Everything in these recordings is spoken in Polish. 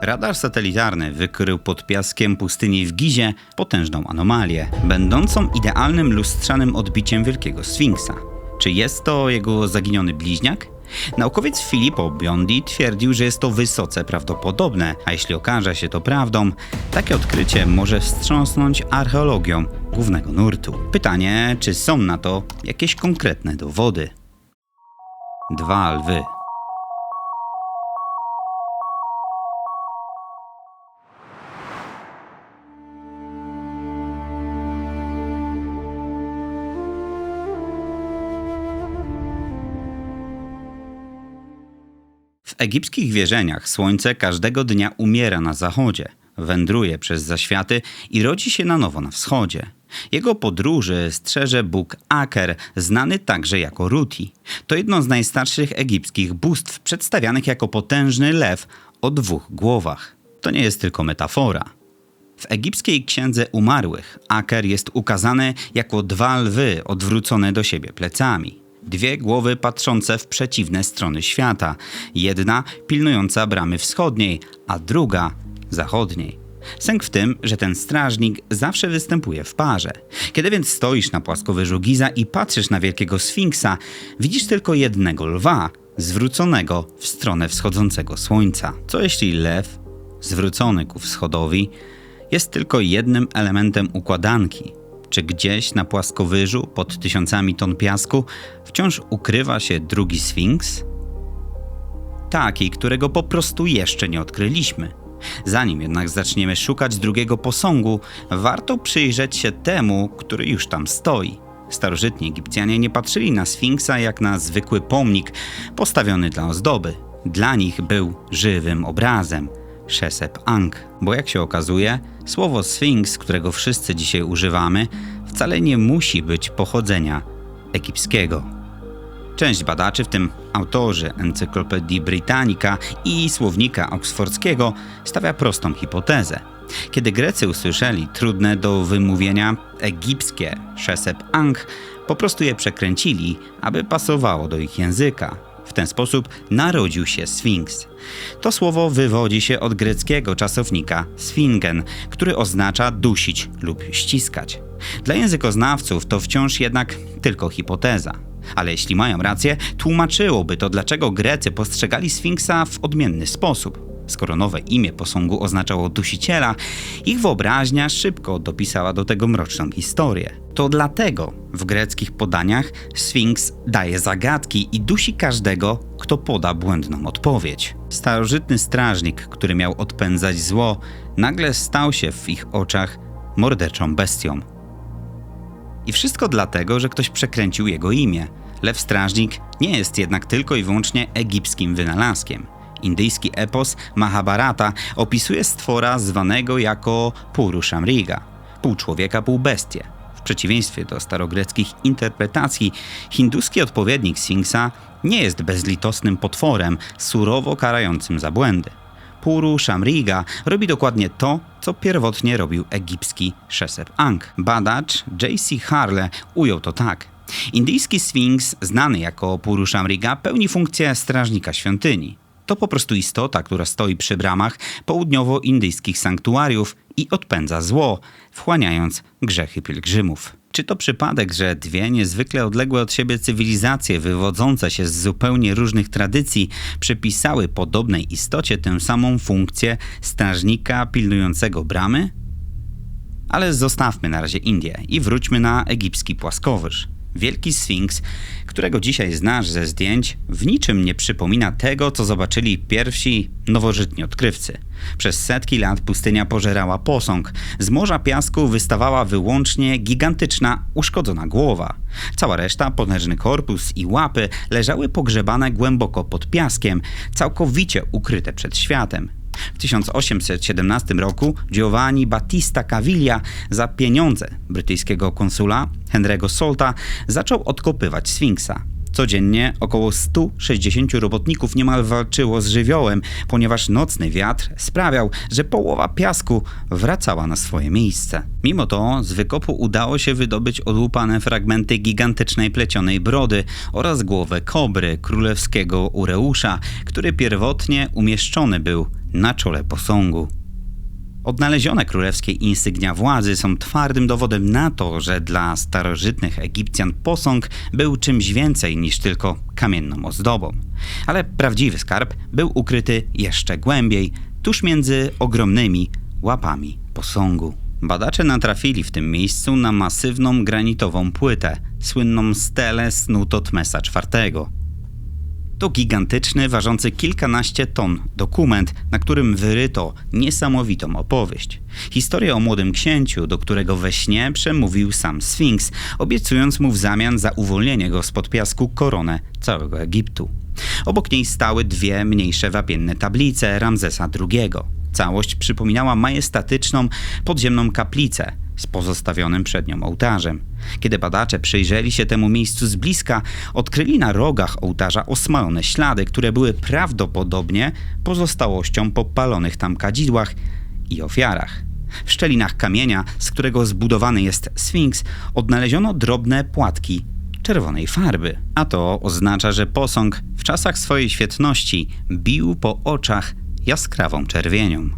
Radar satelitarny wykrył pod piaskiem pustyni w Gizie potężną anomalię, będącą idealnym lustrzanym odbiciem Wielkiego Sfinksa. Czy jest to jego zaginiony bliźniak? Naukowiec Filippo Biondi twierdził, że jest to wysoce prawdopodobne, a jeśli okaże się to prawdą, takie odkrycie może wstrząsnąć archeologią głównego nurtu. Pytanie, czy są na to jakieś konkretne dowody? 2 lwy. W egipskich wierzeniach słońce każdego dnia umiera na zachodzie, wędruje przez zaświaty i rodzi się na nowo na wschodzie. Jego podróży strzeże bóg Aker, znany także jako Ruti. To jedno z najstarszych egipskich bóstw przedstawianych jako potężny lew o 2 głowach. To nie jest tylko metafora. W egipskiej księdze umarłych Aker jest ukazany jako 2 lwy odwrócone do siebie plecami. 2 głowy patrzące w przeciwne strony świata. Jedna pilnująca bramy wschodniej, a druga zachodniej. Sęk w tym, że ten strażnik zawsze występuje w parze. Kiedy więc stoisz na płaskowyżu Giza i patrzysz na Wielkiego Sfinksa, widzisz tylko jednego lwa, zwróconego w stronę wschodzącego słońca. Co jeśli lew, zwrócony ku wschodowi, jest tylko jednym elementem układanki? Czy gdzieś na płaskowyżu pod 1000 ton piasku wciąż ukrywa się drugi Sfinks? Taki, którego po prostu jeszcze nie odkryliśmy. Zanim jednak zaczniemy szukać drugiego posągu, warto przyjrzeć się temu, który już tam stoi. Starożytni Egipcjanie nie patrzyli na Sfinksa jak na zwykły pomnik postawiony dla ozdoby. Dla nich był żywym obrazem. Shesep-Ankh, bo jak się okazuje, słowo Sfinks, którego wszyscy dzisiaj używamy, wcale nie musi być pochodzenia egipskiego. Część badaczy, w tym autorzy Encyklopedii Britannica i Słownika Oksfordzkiego, stawia prostą hipotezę. Kiedy Grecy usłyszeli trudne do wymówienia egipskie Shesep-Ankh, po prostu je przekręcili, aby pasowało do ich języka. W ten sposób narodził się Sfinks. To słowo wywodzi się od greckiego czasownika sfingen, który oznacza dusić lub ściskać. Dla językoznawców to wciąż jednak tylko hipoteza. Ale jeśli mają rację, tłumaczyłoby to, dlaczego Grecy postrzegali Sfinksa w odmienny sposób. Skoro nowe imię posągu oznaczało dusiciela, ich wyobraźnia szybko dopisała do tego mroczną historię. To dlatego w greckich podaniach Sfinks daje zagadki i dusi każdego, kto poda błędną odpowiedź. Starożytny strażnik, który miał odpędzać zło, nagle stał się w ich oczach morderczą bestią. I wszystko dlatego, że ktoś przekręcił jego imię. Lew strażnik nie jest jednak tylko i wyłącznie egipskim wynalazkiem. Indyjski epos Mahabharata opisuje stwora zwanego jako Purushamriga, pół człowieka, pół bestie. W przeciwieństwie do starogreckich interpretacji, hinduski odpowiednik Sfinksa nie jest bezlitosnym potworem, surowo karającym za błędy. Purushamriga robi dokładnie to, co pierwotnie robił egipski Shesep-Ankh. Badacz J.C. Harle ujął to tak. Indyjski Sfinks, znany jako Purushamriga, pełni funkcję strażnika świątyni. To po prostu istota, która stoi przy bramach południowo-indyjskich sanktuariów i odpędza zło, wchłaniając grzechy pielgrzymów. Czy to przypadek, że 2 niezwykle odległe od siebie cywilizacje wywodzące się z zupełnie różnych tradycji przypisały podobnej istocie tę samą funkcję strażnika pilnującego bramy? Ale zostawmy na razie Indię i wróćmy na egipski płaskowyż. Wielki Sfinks, którego dzisiaj znasz ze zdjęć, w niczym nie przypomina tego, co zobaczyli pierwsi nowożytni odkrywcy. Przez setki lat pustynia pożerała posąg. Z morza piasku wystawała wyłącznie gigantyczna, uszkodzona głowa. Cała reszta, potężny korpus i łapy leżały pogrzebane głęboko pod piaskiem, całkowicie ukryte przed światem. W 1817 roku Giovanni Battista Caviglia za pieniądze brytyjskiego konsula Henry'ego Salta zaczął odkopywać Sfinksa. Codziennie około 160 robotników niemal walczyło z żywiołem, ponieważ nocny wiatr sprawiał, że połowa piasku wracała na swoje miejsce. Mimo to z wykopu udało się wydobyć odłupane fragmenty gigantycznej plecionej brody oraz głowę kobry królewskiego Ureusza, który pierwotnie umieszczony był na czole posągu. Odnalezione królewskie insygnia władzy są twardym dowodem na to, że dla starożytnych Egipcjan posąg był czymś więcej niż tylko kamienną ozdobą. Ale prawdziwy skarb był ukryty jeszcze głębiej, tuż między ogromnymi łapami posągu. Badacze natrafili w tym miejscu na masywną granitową płytę, słynną stelę snu Totmesa IV. To gigantyczny, ważący kilkanaście ton dokument, na którym wyryto niesamowitą opowieść. Historię o młodym księciu, do którego we śnie przemówił sam Sfinks, obiecując mu w zamian za uwolnienie go spod piasku koronę całego Egiptu. Obok niej stały dwie mniejsze wapienne tablice Ramzesa II. Całość przypominała majestatyczną, podziemną kaplicę z pozostawionym przed nią ołtarzem. Kiedy badacze przyjrzeli się temu miejscu z bliska, odkryli na rogach ołtarza osmalone ślady, które były prawdopodobnie pozostałością po palonych tam kadzidłach i ofiarach. W szczelinach kamienia, z którego zbudowany jest Sfinks, odnaleziono drobne płatki czerwonej farby. A to oznacza, że posąg w czasach swojej świetności bił po oczach jaskrawą czerwienią.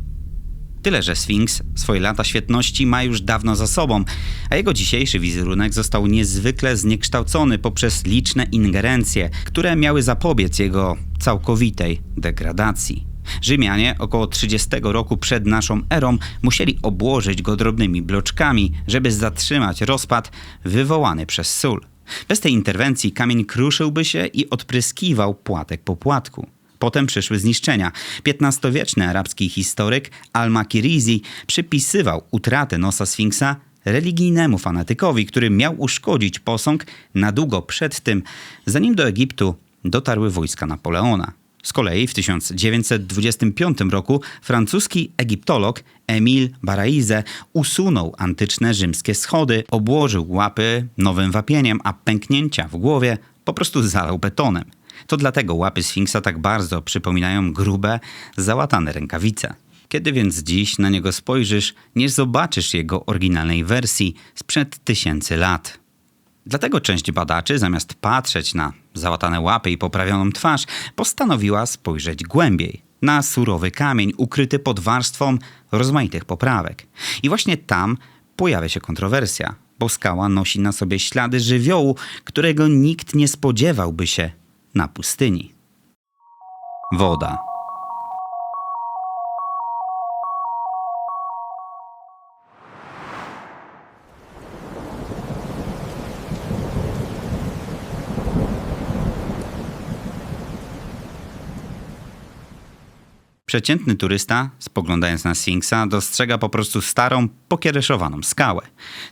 Tyle, że Sfinks swoje lata świetności ma już dawno za sobą, a jego dzisiejszy wizerunek został niezwykle zniekształcony poprzez liczne ingerencje, które miały zapobiec jego całkowitej degradacji. Rzymianie około 30 roku przed naszą erą musieli obłożyć go drobnymi bloczkami, żeby zatrzymać rozpad wywołany przez sól. Bez tej interwencji kamień kruszyłby się i odpryskiwał płatek po płatku. Potem przyszły zniszczenia. XV-wieczny arabski historyk Al-Makirizi przypisywał utratę nosa Sfinksa religijnemu fanatykowi, który miał uszkodzić posąg na długo przed tym, zanim do Egiptu dotarły wojska Napoleona. Z kolei w 1925 roku francuski egiptolog Émile Baraïse usunął antyczne rzymskie schody, obłożył łapy nowym wapieniem, a pęknięcia w głowie po prostu zalał betonem. To dlatego łapy Sfinksa tak bardzo przypominają grube, załatane rękawice. Kiedy więc dziś na niego spojrzysz, nie zobaczysz jego oryginalnej wersji sprzed tysięcy lat. Dlatego część badaczy, zamiast patrzeć na załatane łapy i poprawioną twarz, postanowiła spojrzeć głębiej, na surowy kamień ukryty pod warstwą rozmaitych poprawek. I właśnie tam pojawia się kontrowersja, bo skała nosi na sobie ślady żywiołu, którego nikt nie spodziewałby się na pustyni. Woda. Przeciętny turysta, spoglądając na Sfinksa, dostrzega po prostu starą, pokiereszowaną skałę.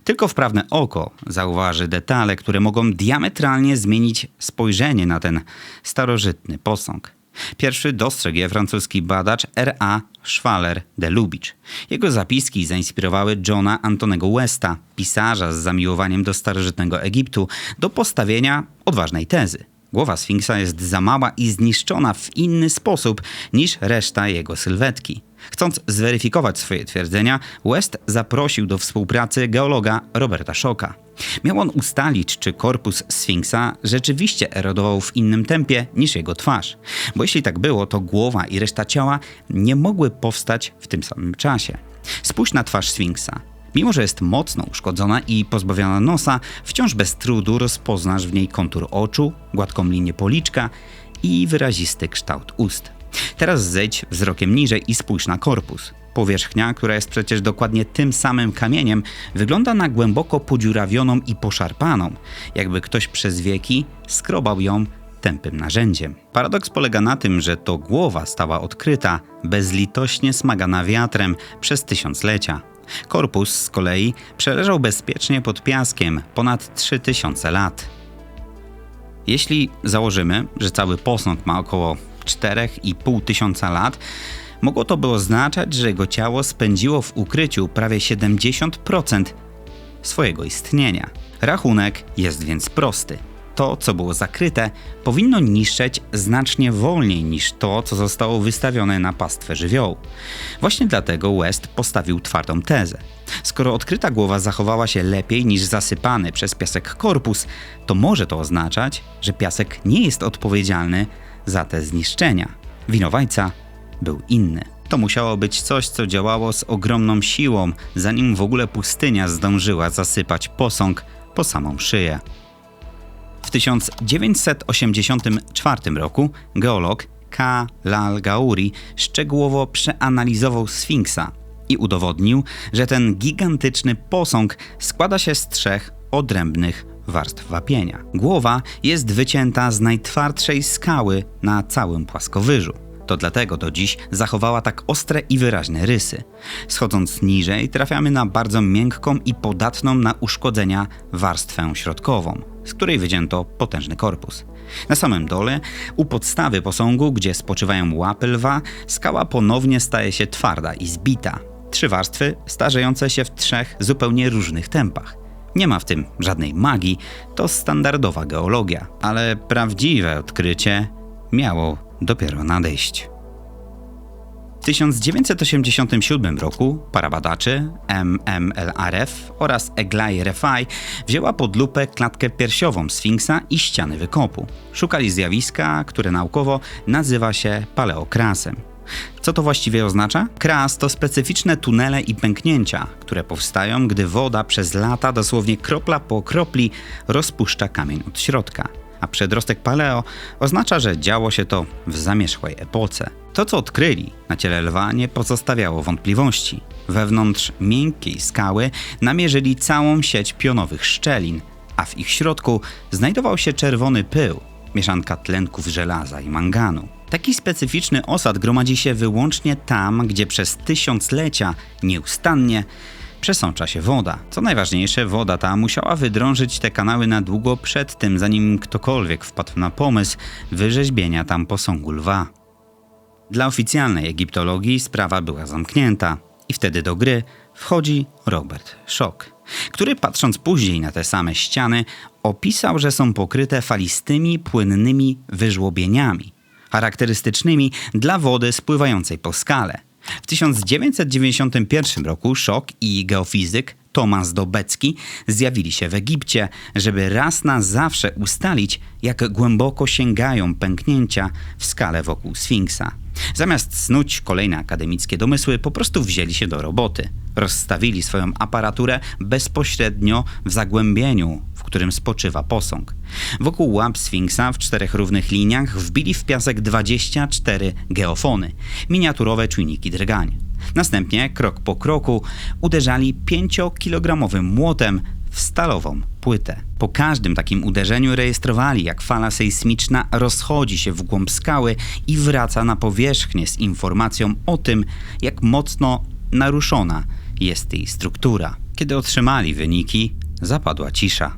Tylko wprawne oko zauważy detale, które mogą diametralnie zmienić spojrzenie na ten starożytny posąg. Pierwszy dostrzegł je francuski badacz R.A. Schwaller de Lubicz. Jego zapiski zainspirowały Johna Antonego Westa, pisarza z zamiłowaniem do starożytnego Egiptu, do postawienia odważnej tezy. Głowa Sfinksa jest za mała i zniszczona w inny sposób niż reszta jego sylwetki. Chcąc zweryfikować swoje twierdzenia, West zaprosił do współpracy geologa Roberta Shocka. Miał on ustalić, czy korpus Sfinksa rzeczywiście erodował w innym tempie niż jego twarz. Bo jeśli tak było, to głowa i reszta ciała nie mogły powstać w tym samym czasie. Spójrz na twarz Sfinksa. Mimo że jest mocno uszkodzona i pozbawiona nosa, wciąż bez trudu rozpoznasz w niej kontur oczu, gładką linię policzka i wyrazisty kształt ust. Teraz zejdź wzrokiem niżej i spójrz na korpus. Powierzchnia, która jest przecież dokładnie tym samym kamieniem, wygląda na głęboko podziurawioną i poszarpaną, jakby ktoś przez wieki skrobał ją tępym narzędziem. Paradoks polega na tym, że to głowa stała odkryta, bezlitośnie smagana wiatrem przez tysiąclecia. Korpus z kolei przeleżał bezpiecznie pod piaskiem ponad 3000 lat. Jeśli założymy, że cały posąg ma około 4,5 tysiąca lat, mogło to by oznaczać, że jego ciało spędziło w ukryciu prawie 70% swojego istnienia. Rachunek jest więc prosty. To, co było zakryte, powinno niszczeć znacznie wolniej niż to, co zostało wystawione na pastwę żywiołu. Właśnie dlatego West postawił twardą tezę. Skoro odkryta głowa zachowała się lepiej niż zasypany przez piasek korpus, to może to oznaczać, że piasek nie jest odpowiedzialny za te zniszczenia. Winowajca był inny. To musiało być coś, co działało z ogromną siłą, zanim w ogóle pustynia zdążyła zasypać posąg po samą szyję. W 1984 roku geolog K. Lal Gauri szczegółowo przeanalizował Sfinksa i udowodnił, że ten gigantyczny posąg składa się z 3 odrębnych warstw wapienia. Głowa jest wycięta z najtwardszej skały na całym płaskowyżu. To dlatego do dziś zachowała tak ostre i wyraźne rysy. Schodząc niżej trafiamy na bardzo miękką i podatną na uszkodzenia warstwę środkową, z której wycięto potężny korpus. Na samym dole, u podstawy posągu, gdzie spoczywają łapy lwa, skała ponownie staje się twarda i zbita. 3 warstwy starzejące się w 3 zupełnie różnych tempach. Nie ma w tym żadnej magii, to standardowa geologia, ale prawdziwe odkrycie miało dopiero nadejść. W 1987 roku para badaczy MMLRF oraz Eglai Refai wzięła pod lupę klatkę piersiową Sfinksa i ściany wykopu. Szukali zjawiska, które naukowo nazywa się paleokrasem. Co to właściwie oznacza? Kras to specyficzne tunele i pęknięcia, które powstają, gdy woda przez lata dosłownie kropla po kropli rozpuszcza kamień od środka. A przedrostek paleo oznacza, że działo się to w zamierzchłej epoce. To, co odkryli na ciele lwa, nie pozostawiało wątpliwości. Wewnątrz miękkiej skały namierzyli całą sieć pionowych szczelin, a w ich środku znajdował się czerwony pył, mieszanka tlenków żelaza i manganu. Taki specyficzny osad gromadzi się wyłącznie tam, gdzie przez tysiąclecia nieustannie przesącza się woda. Co najważniejsze, woda ta musiała wydrążyć te kanały na długo przed tym, zanim ktokolwiek wpadł na pomysł wyrzeźbienia tam posągu lwa. Dla oficjalnej egiptologii sprawa była zamknięta i wtedy do gry wchodzi Robert Schoch, który patrząc później na te same ściany opisał, że są pokryte falistymi, płynnymi wyżłobieniami, charakterystycznymi dla wody spływającej po skale. W 1991 roku Schoch i geofizyk Tomasz Dobecki zjawili się w Egipcie, żeby raz na zawsze ustalić, jak głęboko sięgają pęknięcia w skale wokół Sfinksa. Zamiast snuć kolejne akademickie domysły, po prostu wzięli się do roboty. Rozstawili swoją aparaturę bezpośrednio w zagłębieniu, w którym spoczywa posąg. Wokół łap Sfinksa w 4 równych liniach wbili w piasek 24 geofony, miniaturowe czujniki drgań. Następnie, krok po kroku, uderzali 5-kilogramowym młotem w stalową płytę. Po każdym takim uderzeniu rejestrowali, jak fala sejsmiczna rozchodzi się w głąb skały i wraca na powierzchnię z informacją o tym, jak mocno naruszona jest jej struktura. Kiedy otrzymali wyniki, zapadła cisza.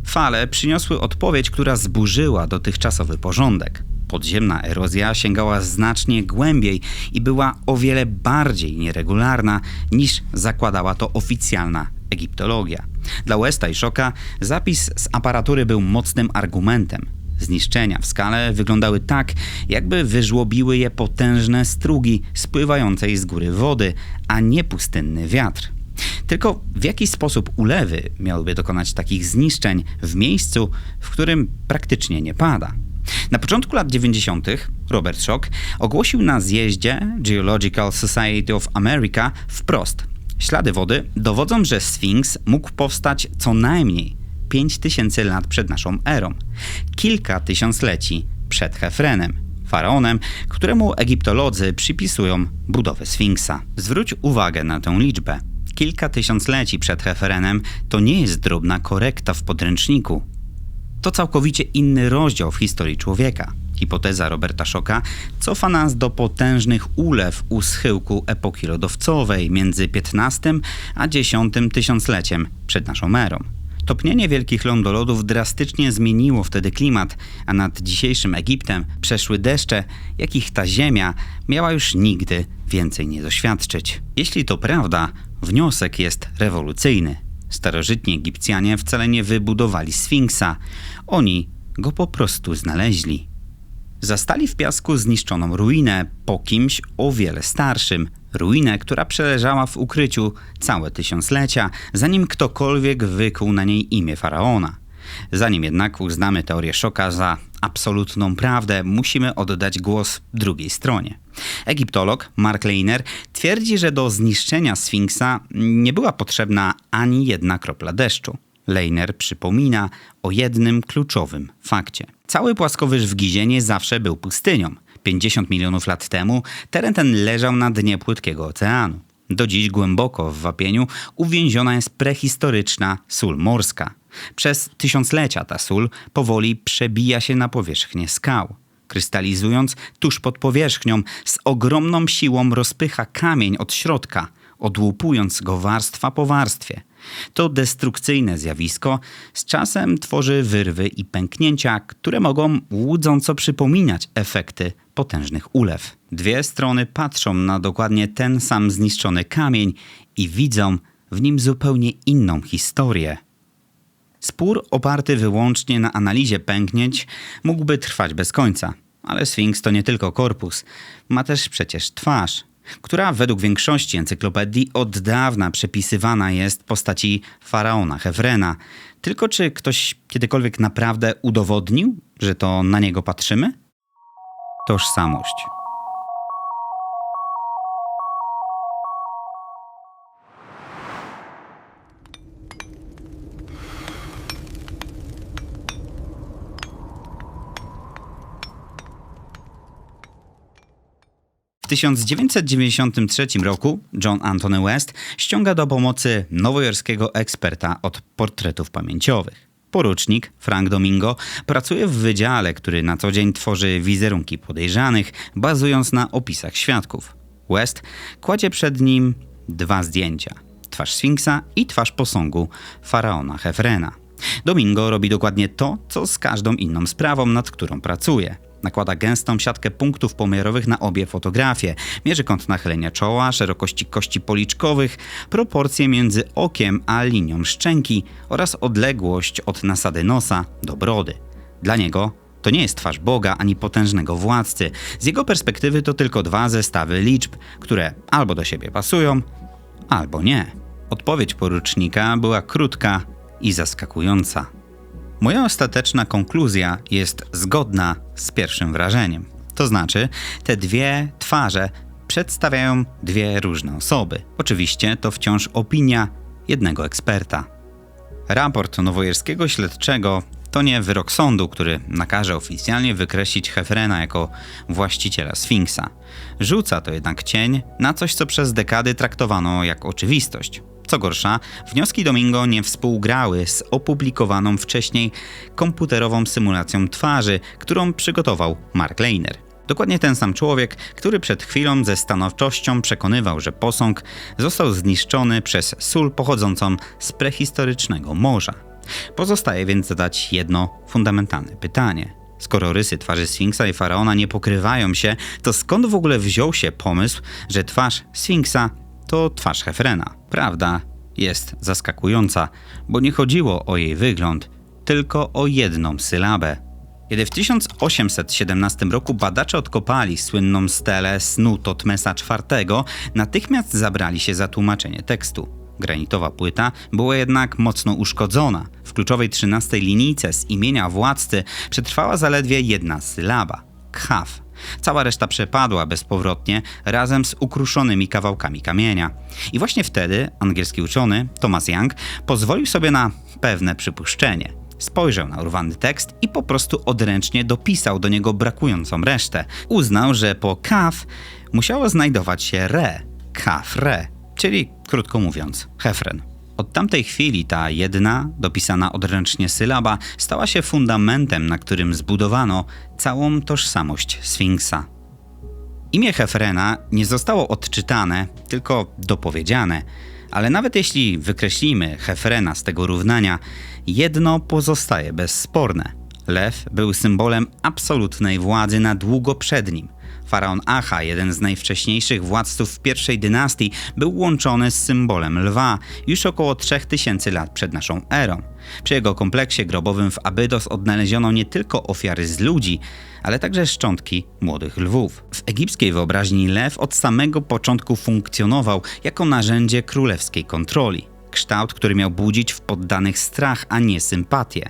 Fale przyniosły odpowiedź, która zburzyła dotychczasowy porządek. Podziemna erozja sięgała znacznie głębiej i była o wiele bardziej nieregularna niż zakładała to oficjalna egiptologia. Dla Westa i Schocha zapis z aparatury był mocnym argumentem. Zniszczenia w skale wyglądały tak, jakby wyżłobiły je potężne strugi spływającej z góry wody, a nie pustynny wiatr. Tylko w jaki sposób ulewy miałyby dokonać takich zniszczeń w miejscu, w którym praktycznie nie pada? Na początku lat 90. Robert Schoch ogłosił na zjeździe Geological Society of America wprost: ślady wody dowodzą, że Sfinks mógł powstać co najmniej 5000 lat przed naszą erą, kilka tysiącleci przed Hefrenem, faraonem, któremu egiptolodzy przypisują budowę Sfinksa. Zwróć uwagę na tę liczbę. Kilka tysiącleci przed Hefrenem to nie jest drobna korekta w podręczniku. To całkowicie inny rozdział w historii człowieka. Hipoteza Roberta Schocha cofa nas do potężnych ulew u schyłku epoki lodowcowej między XV a X tysiącleciem przed naszą erą. Topnienie wielkich lądolodów drastycznie zmieniło wtedy klimat, a nad dzisiejszym Egiptem przeszły deszcze, jakich ta ziemia miała już nigdy więcej nie doświadczyć. Jeśli to prawda, wniosek jest rewolucyjny. Starożytni Egipcjanie wcale nie wybudowali Sfinksa, oni go po prostu znaleźli. Zastali w piasku zniszczoną ruinę po kimś o wiele starszym. Ruinę, która przeleżała w ukryciu całe tysiąclecia, zanim ktokolwiek wykuł na niej imię faraona. Zanim jednak uznamy teorię Shocka za absolutną prawdę, musimy oddać głos drugiej stronie. Egiptolog Mark Lanier twierdzi, że do zniszczenia Sfinksa nie była potrzebna ani jedna kropla deszczu. Lanier przypomina o jednym kluczowym fakcie. Cały płaskowyż w Gizie nie zawsze był pustynią. 50 milionów lat temu teren ten leżał na dnie płytkiego oceanu. Do dziś głęboko w wapieniu uwięziona jest prehistoryczna sól morska. Przez tysiąclecia ta sól powoli przebija się na powierzchnię skał. Krystalizując tuż pod powierzchnią, z ogromną siłą rozpycha kamień od środka, odłupując go warstwa po warstwie. To destrukcyjne zjawisko z czasem tworzy wyrwy i pęknięcia, które mogą łudząco przypominać efekty potężnych ulew. Dwie strony patrzą na dokładnie ten sam zniszczony kamień i widzą w nim zupełnie inną historię. Spór oparty wyłącznie na analizie pęknięć mógłby trwać bez końca. Ale Sfinks to nie tylko korpus, ma też przecież twarz, która według większości encyklopedii od dawna przepisywana jest postaci faraona Chefrena. Tylko czy ktoś kiedykolwiek naprawdę udowodnił, że to na niego patrzymy? Tożsamość. W 1993 roku John Anthony West ściąga do pomocy nowojorskiego eksperta od portretów pamięciowych. Porucznik Frank Domingo pracuje w wydziale, który na co dzień tworzy wizerunki podejrzanych, bazując na opisach świadków. West kładzie przed nim dwa zdjęcia. Twarz Sfinksa i twarz posągu faraona Chefrena. Domingo robi dokładnie to, co z każdą inną sprawą, nad którą pracuje. Nakłada gęstą siatkę punktów pomiarowych na obie fotografie. Mierzy kąt nachylenia czoła, szerokości kości policzkowych, proporcje między okiem a linią szczęki oraz odległość od nasady nosa do brody. Dla niego to nie jest twarz Boga ani potężnego władcy. Z jego perspektywy to tylko dwa zestawy liczb, które albo do siebie pasują, albo nie. Odpowiedź porucznika była krótka i zaskakująca. Moja ostateczna konkluzja jest zgodna z pierwszym wrażeniem. To znaczy, te dwie twarze przedstawiają dwie różne osoby. Oczywiście to wciąż opinia jednego eksperta. Raport nowojorskiego śledczego to nie wyrok sądu, który nakaże oficjalnie wykreślić Chefrena jako właściciela Sfinksa. Rzuca to jednak cień na coś, co przez dekady traktowano jak oczywistość. Co gorsza, wnioski Domingo nie współgrały z opublikowaną wcześniej komputerową symulacją twarzy, którą przygotował Mark Lanier. Dokładnie ten sam człowiek, który przed chwilą ze stanowczością przekonywał, że posąg został zniszczony przez sól pochodzącą z prehistorycznego morza. Pozostaje więc zadać jedno fundamentalne pytanie. Skoro rysy twarzy Sfinksa i faraona nie pokrywają się, to skąd w ogóle wziął się pomysł, że twarz Sfinksa to twarz Chefrena? Prawda jest zaskakująca, bo nie chodziło o jej wygląd, tylko o jedną sylabę. Kiedy w 1817 roku badacze odkopali słynną stelę snu Totmesa IV, natychmiast zabrali się za tłumaczenie tekstu. Granitowa płyta była jednak mocno uszkodzona. W kluczowej 13 linijce z imienia władcy przetrwała zaledwie jedna sylaba – Khaf. Cała reszta przepadła bezpowrotnie razem z ukruszonymi kawałkami kamienia. I właśnie wtedy angielski uczony Thomas Young pozwolił sobie na pewne przypuszczenie. Spojrzał na urwany tekst i po prostu odręcznie dopisał do niego brakującą resztę. Uznał, że po Khaf musiało znajdować się re, Khafre, czyli krótko mówiąc Chefren. Od tamtej chwili ta jedna, dopisana odręcznie sylaba stała się fundamentem, na którym zbudowano całą tożsamość Sfinksa. Imię Chefrena nie zostało odczytane, tylko dopowiedziane, ale nawet jeśli wykreślimy Chefrena z tego równania, jedno pozostaje bezsporne. Lew był symbolem absolutnej władzy na długo przed nim. Faraon Acha, jeden z najwcześniejszych władców pierwszej dynastii, był łączony z symbolem lwa już około 3000 lat przed naszą erą. Przy jego kompleksie grobowym w Abydos odnaleziono nie tylko ofiary z ludzi, ale także szczątki młodych lwów. W egipskiej wyobraźni lew od samego początku funkcjonował jako narzędzie królewskiej kontroli. kształt, który miał budzić w poddanych strach, a nie sympatię.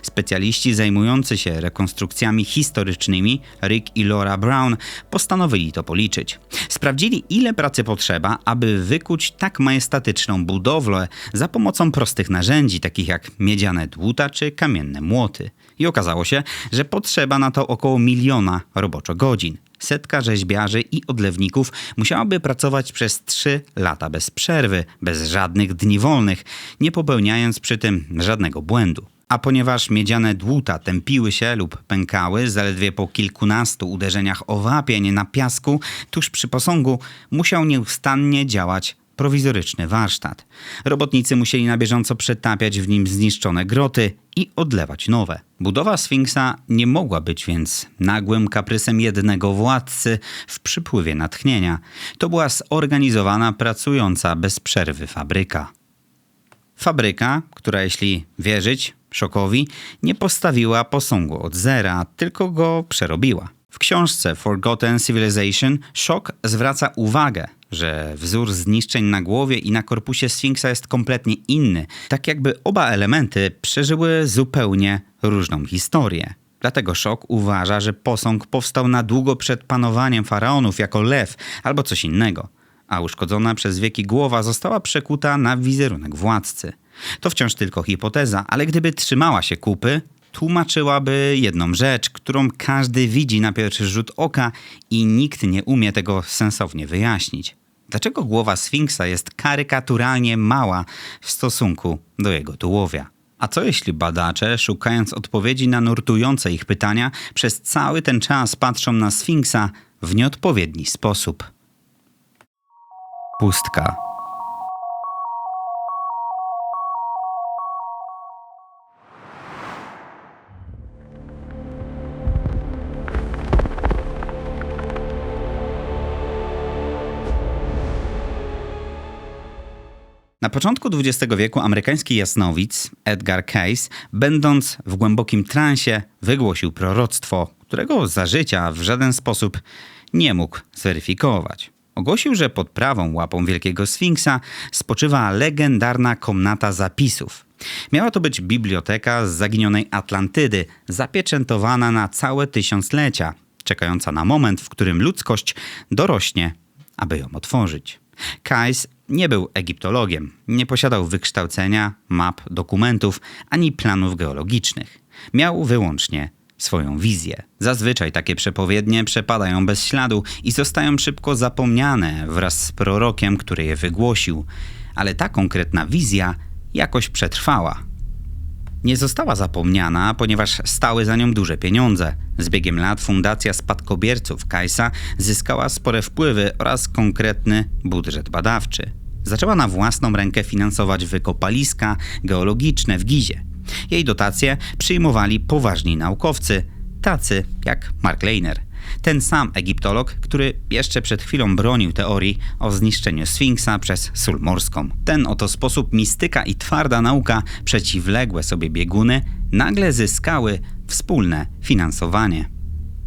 Specjaliści zajmujący się rekonstrukcjami historycznymi, Rick i Laura Brown, postanowili to policzyć. Sprawdzili, ile pracy potrzeba, aby wykuć tak majestatyczną budowlę za pomocą prostych narzędzi, takich jak miedziane dłuta czy kamienne młoty. I okazało się, że potrzeba na to około 1 000 000 roboczogodzin. Setka rzeźbiarzy i odlewników musiałaby pracować przez 3 lata bez przerwy, bez żadnych dni wolnych, nie popełniając przy tym żadnego błędu. A ponieważ miedziane dłuta tępiły się lub pękały zaledwie po kilkunastu uderzeniach o wapień na piasku tuż przy posągu, musiał nieustannie działać prowizoryczny warsztat. Robotnicy musieli na bieżąco przetapiać w nim zniszczone groty i odlewać nowe. Budowa Sfinksa nie mogła być więc nagłym kaprysem jednego władcy w przypływie natchnienia. To była zorganizowana, pracująca bez przerwy fabryka. Fabryka, która, jeśli wierzyć Shockowi, nie postawiła posągu od zera, tylko go przerobiła. W książce Forgotten Civilization Shock zwraca uwagę, że wzór zniszczeń na głowie i na korpusie Sfinksa jest kompletnie inny, tak jakby oba elementy przeżyły zupełnie różną historię. Dlatego Shock uważa, że posąg powstał na długo przed panowaniem faraonów jako lew albo coś innego, a uszkodzona przez wieki głowa została przekuta na wizerunek władcy. To wciąż tylko hipoteza, ale gdyby trzymała się kupy, tłumaczyłaby jedną rzecz, którą każdy widzi na pierwszy rzut oka i nikt nie umie tego sensownie wyjaśnić. Dlaczego głowa Sfinksa jest karykaturalnie mała w stosunku do jego tułowia? A co jeśli badacze, szukając odpowiedzi na nurtujące ich pytania, przez cały ten czas patrzą na Sfinksa w nieodpowiedni sposób? Pustka. Na początku XX wieku amerykański jasnowic Edgar Cayce, będąc w głębokim transie, wygłosił proroctwo, którego za życia w żaden sposób nie mógł zweryfikować. Ogłosił, że pod prawą łapą wielkiego Sfinksa spoczywa legendarna komnata zapisów. Miała to być biblioteka z zaginionej Atlantydy, zapieczętowana na całe tysiąclecia, czekająca na moment, w którym ludzkość dorośnie, aby ją otworzyć. Cayce nie był egiptologiem, nie posiadał wykształcenia, map, dokumentów ani planów geologicznych. Miał wyłącznie swoją wizję. Zazwyczaj takie przepowiednie przepadają bez śladu i zostają szybko zapomniane wraz z prorokiem, który je wygłosił. Ale ta konkretna wizja jakoś przetrwała. Nie została zapomniana, ponieważ stały za nią duże pieniądze. Z biegiem lat fundacja spadkobierców Cayce'a zyskała spore wpływy oraz konkretny budżet badawczy. Zaczęła na własną rękę finansować wykopaliska geologiczne w Gizie. Jej dotacje przyjmowali poważni naukowcy, tacy jak Mark Lehner. Ten sam egiptolog, który jeszcze przed chwilą bronił teorii o zniszczeniu Sfinksa przez sól morską. Ten oto sposób mistyka i twarda nauka, przeciwległe sobie bieguny, nagle zyskały wspólne finansowanie.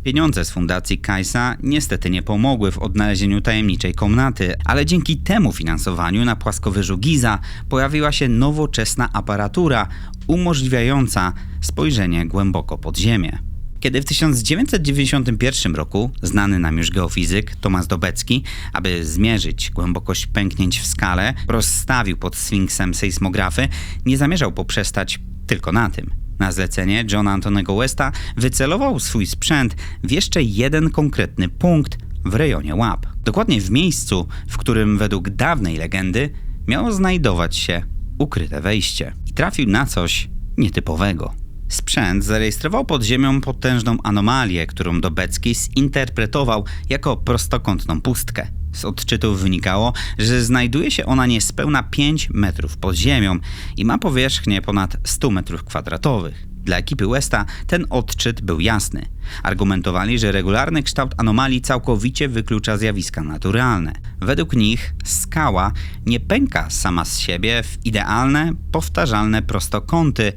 Pieniądze z fundacji Cayce'a niestety nie pomogły w odnalezieniu tajemniczej komnaty, ale dzięki temu finansowaniu na płaskowyżu Giza pojawiła się nowoczesna aparatura umożliwiająca spojrzenie głęboko pod ziemię. Kiedy w 1991 roku znany nam już geofizyk Tomasz Dobecki, aby zmierzyć głębokość pęknięć w skale, rozstawił pod Sfinksem sejsmografy, nie zamierzał poprzestać tylko na tym. Na zlecenie Johna Antonego Westa wycelował swój sprzęt w jeszcze jeden konkretny punkt w rejonie łap. Dokładnie w miejscu, w którym według dawnej legendy miało znajdować się ukryte wejście. I trafił na coś nietypowego. Sprzęt zarejestrował pod ziemią potężną anomalię, którą Dobecki zinterpretował jako prostokątną pustkę. Z odczytów wynikało, że znajduje się ona niespełna 5 metrów pod ziemią i ma powierzchnię ponad 100 metrów kwadratowych. Dla ekipy Westa ten odczyt był jasny. Argumentowali, że regularny kształt anomalii całkowicie wyklucza zjawiska naturalne. Według nich skała nie pęka sama z siebie w idealne, powtarzalne prostokąty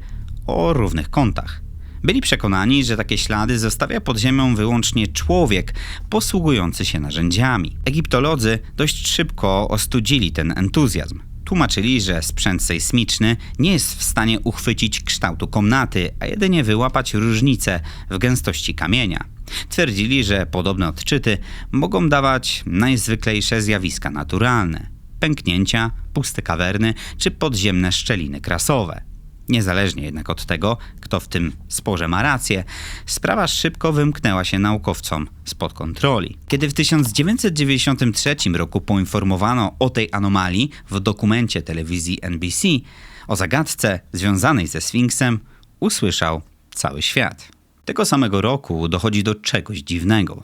o równych kątach. Byli przekonani, że takie ślady zostawia pod ziemią wyłącznie człowiek posługujący się narzędziami. Egiptolodzy dość szybko ostudzili ten entuzjazm. Tłumaczyli, że sprzęt sejsmiczny nie jest w stanie uchwycić kształtu komnaty, a jedynie wyłapać różnice w gęstości kamienia. Twierdzili, że podobne odczyty mogą dawać najzwyklejsze zjawiska naturalne: pęknięcia, puste kawerny czy podziemne szczeliny krasowe. Niezależnie jednak od tego, kto w tym sporze ma rację, sprawa szybko wymknęła się naukowcom spod kontroli. Kiedy w 1993 roku poinformowano o tej anomalii w dokumencie telewizji NBC, o zagadce związanej ze Sfinksem usłyszał cały świat. Tego samego roku dochodzi do czegoś dziwnego.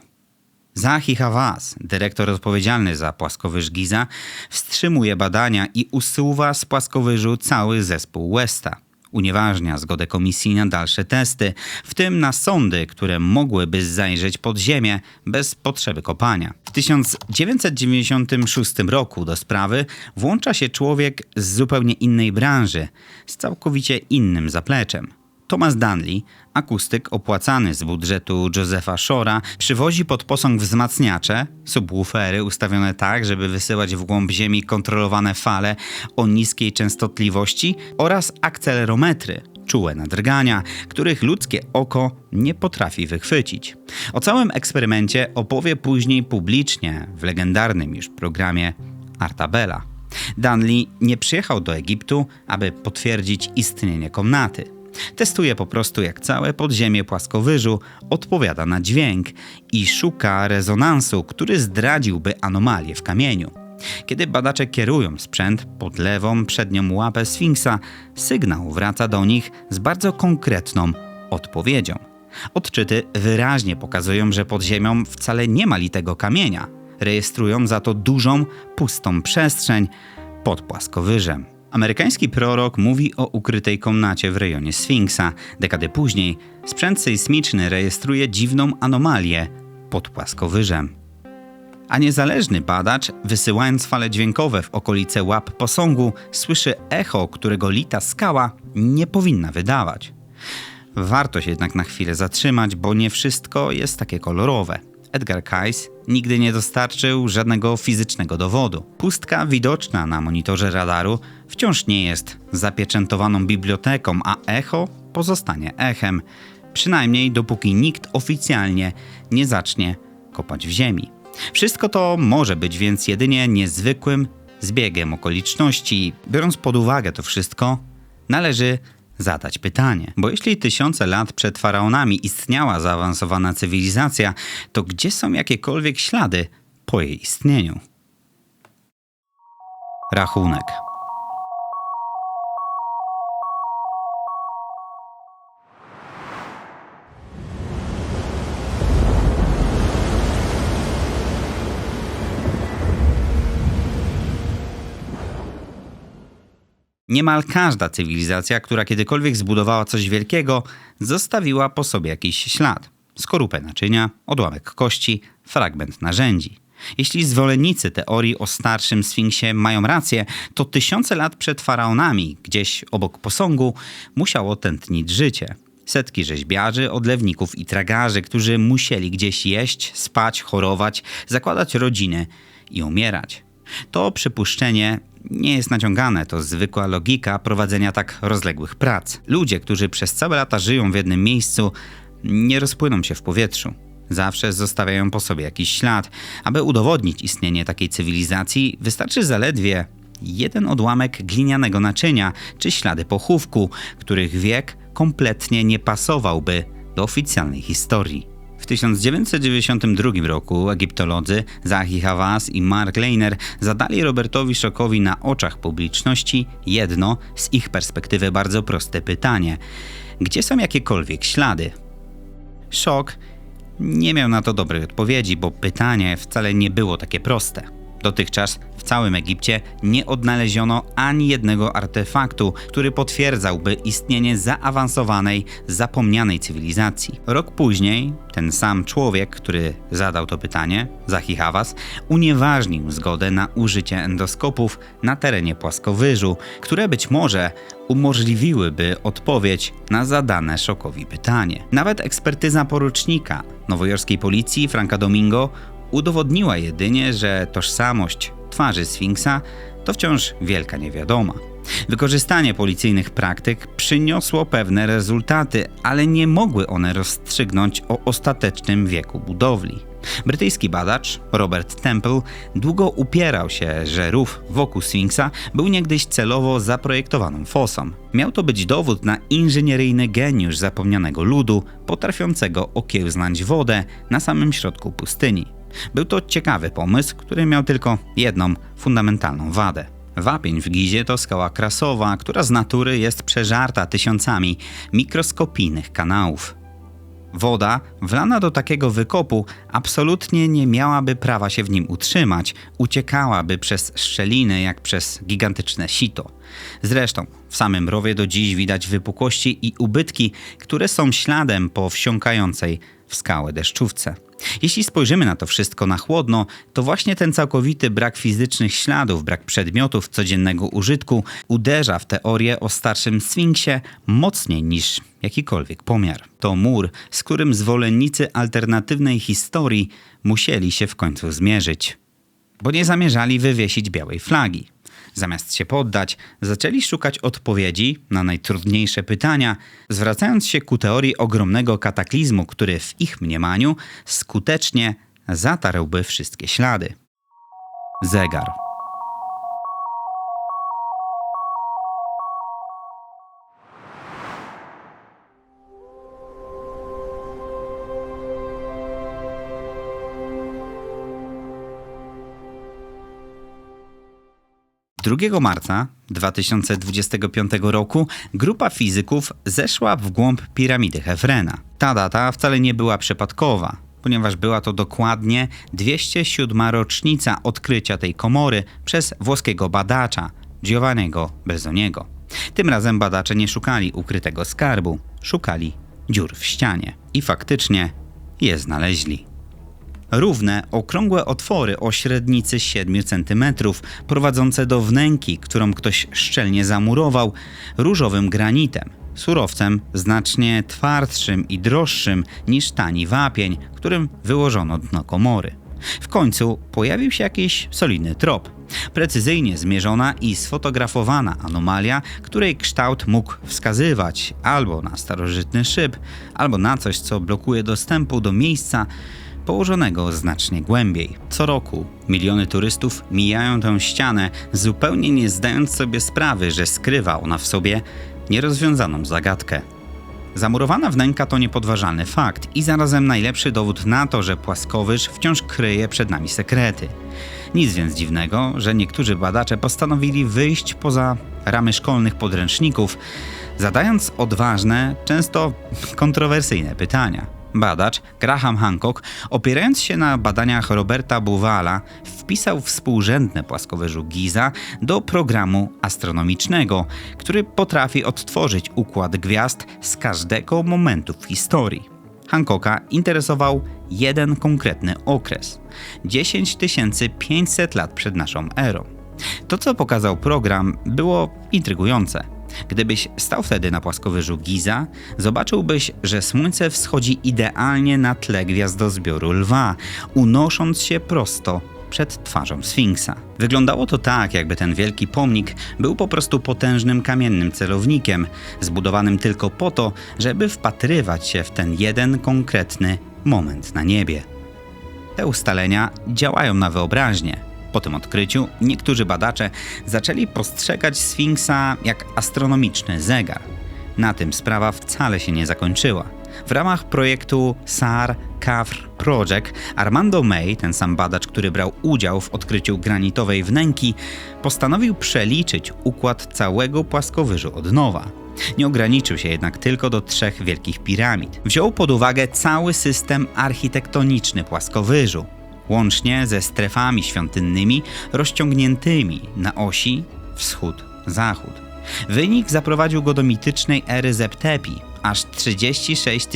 Zahi Hawass, dyrektor odpowiedzialny za płaskowyż Giza, wstrzymuje badania i usuwa z płaskowyżu cały zespół Westa. Unieważnia zgodę komisji na dalsze testy, w tym na sondy, które mogłyby zajrzeć pod ziemię bez potrzeby kopania. W 1996 roku do sprawy włącza się człowiek z zupełnie innej branży, z całkowicie innym zapleczem. Thomas Dunley, akustyk opłacany z budżetu Josepha Shore'a, przywozi pod posąg wzmacniacze, subwoofery ustawione tak, żeby wysyłać w głąb ziemi kontrolowane fale o niskiej częstotliwości oraz akcelerometry, czułe nadrgania, których ludzkie oko nie potrafi wychwycić. O całym eksperymencie opowie później publicznie w legendarnym już programie Arta Bella. Dunley nie przyjechał do Egiptu, aby potwierdzić istnienie komnaty. Testuje po prostu, jak całe podziemie płaskowyżu odpowiada na dźwięk i szuka rezonansu, który zdradziłby anomalię w kamieniu. Kiedy badacze kierują sprzęt pod lewą przednią łapę Sfinksa, sygnał wraca do nich z bardzo konkretną odpowiedzią. Odczyty wyraźnie pokazują, że pod ziemią wcale nie ma litego kamienia. Rejestrują za to dużą, pustą przestrzeń pod płaskowyżem. Amerykański prorok mówi o ukrytej komnacie w rejonie Sfinksa. Dekady później sprzęt sejsmiczny rejestruje dziwną anomalię pod płaskowyżem. A niezależny badacz, wysyłając fale dźwiękowe w okolice łap posągu, słyszy echo, którego lita skała nie powinna wydawać. Warto się jednak na chwilę zatrzymać, bo nie wszystko jest takie kolorowe. Edgar Cayce nigdy nie dostarczył żadnego fizycznego dowodu. Pustka widoczna na monitorze radaru wciąż nie jest zapieczętowaną biblioteką, a echo pozostanie echem. Przynajmniej dopóki nikt oficjalnie nie zacznie kopać w ziemi. Wszystko to może być więc jedynie niezwykłym zbiegiem okoliczności. Biorąc pod uwagę to wszystko, należy zadać pytanie. Bo jeśli tysiące lat przed faraonami istniała zaawansowana cywilizacja, to gdzie są jakiekolwiek ślady po jej istnieniu? Rachunek. Niemal każda cywilizacja, która kiedykolwiek zbudowała coś wielkiego, zostawiła po sobie jakiś ślad. Skorupę naczynia, odłamek kości, fragment narzędzi. Jeśli zwolennicy teorii o starszym Sfinksie mają rację, to tysiące lat przed faraonami, gdzieś obok posągu, musiało tętnić życie. Setki rzeźbiarzy, odlewników i tragarzy, którzy musieli gdzieś jeść, spać, chorować, zakładać rodziny i umierać. To przypuszczenie nie jest naciągane, to zwykła logika prowadzenia tak rozległych prac. Ludzie, którzy przez całe lata żyją w jednym miejscu, nie rozpłyną się w powietrzu. Zawsze zostawiają po sobie jakiś ślad. Aby udowodnić istnienie takiej cywilizacji, wystarczy zaledwie jeden odłamek glinianego naczynia czy ślady pochówku, których wiek kompletnie nie pasowałby do oficjalnej historii. W 1992 roku egiptolodzy Zahi Hawass i Mark Lehner zadali Robertowi Shockowi na oczach publiczności jedno z ich perspektywy bardzo proste pytanie: gdzie są jakiekolwiek ślady? Shock nie miał na to dobrej odpowiedzi, bo pytanie wcale nie było takie proste. Dotychczas w całym Egipcie nie odnaleziono ani jednego artefaktu, który potwierdzałby istnienie zaawansowanej, zapomnianej cywilizacji. Rok później ten sam człowiek, który zadał to pytanie, Zahi Hawass, unieważnił zgodę na użycie endoskopów na terenie płaskowyżu, które być może umożliwiłyby odpowiedź na zadane Shockowi pytanie. Nawet ekspertyza porucznika nowojorskiej policji Franka Domingo udowodniła jedynie, że tożsamość twarzy Sfinksa to wciąż wielka niewiadoma. Wykorzystanie policyjnych praktyk przyniosło pewne rezultaty, ale nie mogły one rozstrzygnąć o ostatecznym wieku budowli. Brytyjski badacz Robert Temple długo upierał się, że rów wokół Sfinksa był niegdyś celowo zaprojektowaną fosą. Miał to być dowód na inżynieryjny geniusz zapomnianego ludu, potrafiącego okiełznać wodę na samym środku pustyni. Był to ciekawy pomysł, który miał tylko jedną fundamentalną wadę. Wapień w Gizie to skała krasowa, która z natury jest przeżarta tysiącami mikroskopijnych kanałów. Woda wlana do takiego wykopu absolutnie nie miałaby prawa się w nim utrzymać, uciekałaby przez szczeliny jak przez gigantyczne sito. Zresztą w samym rowie do dziś widać wypukłości i ubytki, które są śladem po wsiąkającej w skałę deszczówce. Jeśli spojrzymy na to wszystko na chłodno, to właśnie ten całkowity brak fizycznych śladów, brak przedmiotów codziennego użytku uderza w teorię o starszym Sfinksie mocniej niż jakikolwiek pomiar. To mur, z którym zwolennicy alternatywnej historii musieli się w końcu zmierzyć, bo nie zamierzali wywiesić białej flagi. Zamiast się poddać, zaczęli szukać odpowiedzi na najtrudniejsze pytania, zwracając się ku teorii ogromnego kataklizmu, który w ich mniemaniu skutecznie zatarłby wszystkie ślady. Zegar. Drugiego marca 2025 roku grupa fizyków zeszła w głąb piramidy Hefrena. Ta data wcale nie była przypadkowa, ponieważ była to dokładnie 207. rocznica odkrycia tej komory przez włoskiego badacza Giovanniego Berzoniego. Tym razem badacze nie szukali ukrytego skarbu, szukali dziur w ścianie i faktycznie je znaleźli. Równe, okrągłe otwory o średnicy 7 cm, prowadzące do wnęki, którą ktoś szczelnie zamurował, różowym granitem, surowcem znacznie twardszym i droższym niż tani wapień, którym wyłożono dno komory. W końcu pojawił się jakiś solidny trop. Precyzyjnie zmierzona i sfotografowana anomalia, której kształt mógł wskazywać albo na starożytny szyb, albo na coś, co blokuje dostępu do miejsca położonego znacznie głębiej. Co roku miliony turystów mijają tę ścianę, zupełnie nie zdając sobie sprawy, że skrywa ona w sobie nierozwiązaną zagadkę. Zamurowana wnęka to niepodważalny fakt i zarazem najlepszy dowód na to, że płaskowyż wciąż kryje przed nami sekrety. Nic więc dziwnego, że niektórzy badacze postanowili wyjść poza ramy szkolnych podręczników, zadając odważne, często kontrowersyjne pytania. Badacz Graham Hancock, opierając się na badaniach Roberta Bauvala, wpisał współrzędne płaskowyżu Giza do programu astronomicznego, który potrafi odtworzyć układ gwiazd z każdego momentu w historii. Hancocka interesował jeden konkretny okres – 10 500 lat przed naszą erą. To, co pokazał program, było intrygujące. Gdybyś stał wtedy na płaskowyżu Giza, zobaczyłbyś, że słońce wschodzi idealnie na tle gwiazdozbioru Lwa, unosząc się prosto przed twarzą Sfinksa. Wyglądało to tak, jakby ten wielki pomnik był po prostu potężnym kamiennym celownikiem, zbudowanym tylko po to, żeby wpatrywać się w ten jeden konkretny moment na niebie. Te ustalenia działają na wyobraźnię. Po tym odkryciu niektórzy badacze zaczęli postrzegać Sfinksa jak astronomiczny zegar. Na tym sprawa wcale się nie zakończyła. W ramach projektu SAR-CAFR Project Armando May, ten sam badacz, który brał udział w odkryciu granitowej wnęki, postanowił przeliczyć układ całego płaskowyżu od nowa. Nie ograniczył się jednak tylko do 3 wielkich piramid. Wziął pod uwagę cały system architektoniczny płaskowyżu, łącznie ze strefami świątynnymi rozciągniętymi na osi wschód-zachód. Wynik zaprowadził go do mitycznej ery Zep-Tepi, aż 36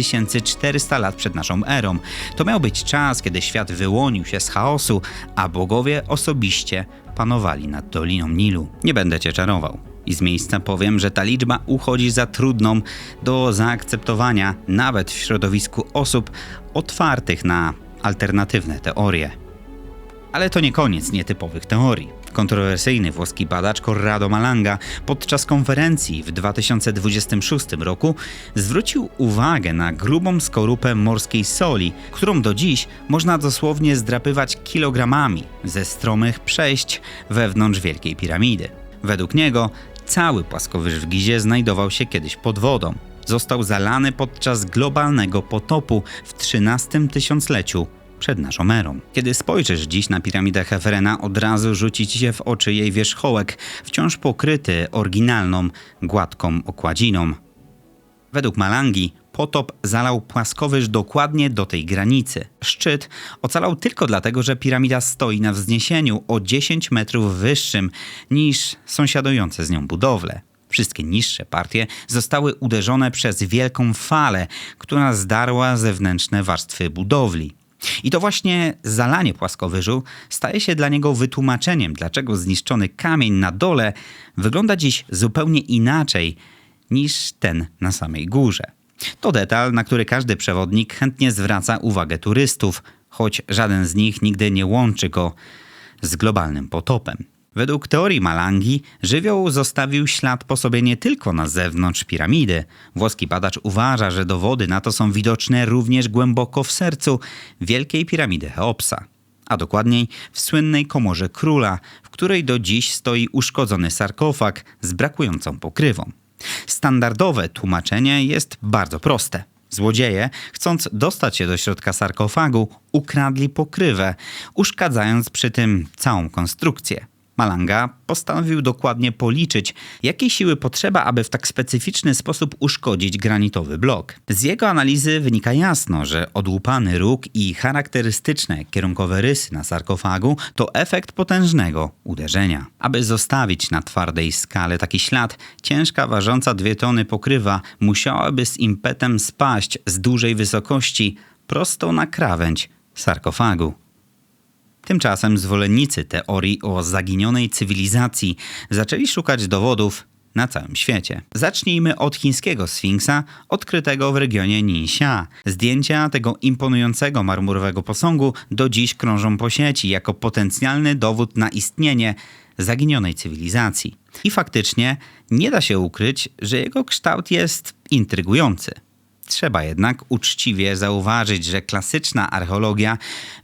400 lat przed naszą erą. To miał być czas, kiedy świat wyłonił się z chaosu, a bogowie osobiście panowali nad Doliną Nilu. Nie będę cię czarował i z miejsca powiem, że ta liczba uchodzi za trudną do zaakceptowania nawet w środowisku osób otwartych na alternatywne teorie. Ale to nie koniec nietypowych teorii. Kontrowersyjny włoski badacz Corrado Malanga podczas konferencji w 2026 roku zwrócił uwagę na grubą skorupę morskiej soli, którą do dziś można dosłownie zdrapywać kilogramami ze stromych przejść wewnątrz Wielkiej Piramidy. Według niego cały płaskowyż w Gizie znajdował się kiedyś pod wodą. Został zalany podczas globalnego potopu w 13 tysiącleciu przed naszą erą. Kiedy spojrzysz dziś na piramidę Cheferena, od razu rzuci ci się w oczy jej wierzchołek, wciąż pokryty oryginalną, gładką okładziną. Według Malangi potop zalał płaskowyż dokładnie do tej granicy. Szczyt ocalał tylko dlatego, że piramida stoi na wzniesieniu o 10 metrów wyższym niż sąsiadujące z nią budowle. Wszystkie niższe partie zostały uderzone przez wielką falę, która zdarła zewnętrzne warstwy budowli. I to właśnie zalanie płaskowyżu staje się dla niego wytłumaczeniem, dlaczego zniszczony kamień na dole wygląda dziś zupełnie inaczej niż ten na samej górze. To detal, na który każdy przewodnik chętnie zwraca uwagę turystów, choć żaden z nich nigdy nie łączy go z globalnym potopem. Według teorii Malangi żywioł zostawił ślad po sobie nie tylko na zewnątrz piramidy. Włoski badacz uważa, że dowody na to są widoczne również głęboko w sercu Wielkiej Piramidy Cheopsa, a dokładniej w słynnej komorze króla, w której do dziś stoi uszkodzony sarkofag z brakującą pokrywą. Standardowe tłumaczenie jest bardzo proste. Złodzieje, chcąc dostać się do środka sarkofagu, ukradli pokrywę, uszkadzając przy tym całą konstrukcję. Malanga postanowił dokładnie policzyć, jakiej siły potrzeba, aby w tak specyficzny sposób uszkodzić granitowy blok. Z jego analizy wynika jasno, że odłupany róg i charakterystyczne kierunkowe rysy na sarkofagu to efekt potężnego uderzenia. Aby zostawić na twardej skale taki ślad, ciężka, ważąca 2 tony pokrywa musiałaby z impetem spaść z dużej wysokości prosto na krawędź sarkofagu. Tymczasem zwolennicy teorii o zaginionej cywilizacji zaczęli szukać dowodów na całym świecie. Zacznijmy od chińskiego sfinksa odkrytego w regionie Ningxia. Zdjęcia tego imponującego marmurowego posągu do dziś krążą po sieci jako potencjalny dowód na istnienie zaginionej cywilizacji. I faktycznie nie da się ukryć, że jego kształt jest intrygujący. Trzeba jednak uczciwie zauważyć, że klasyczna archeologia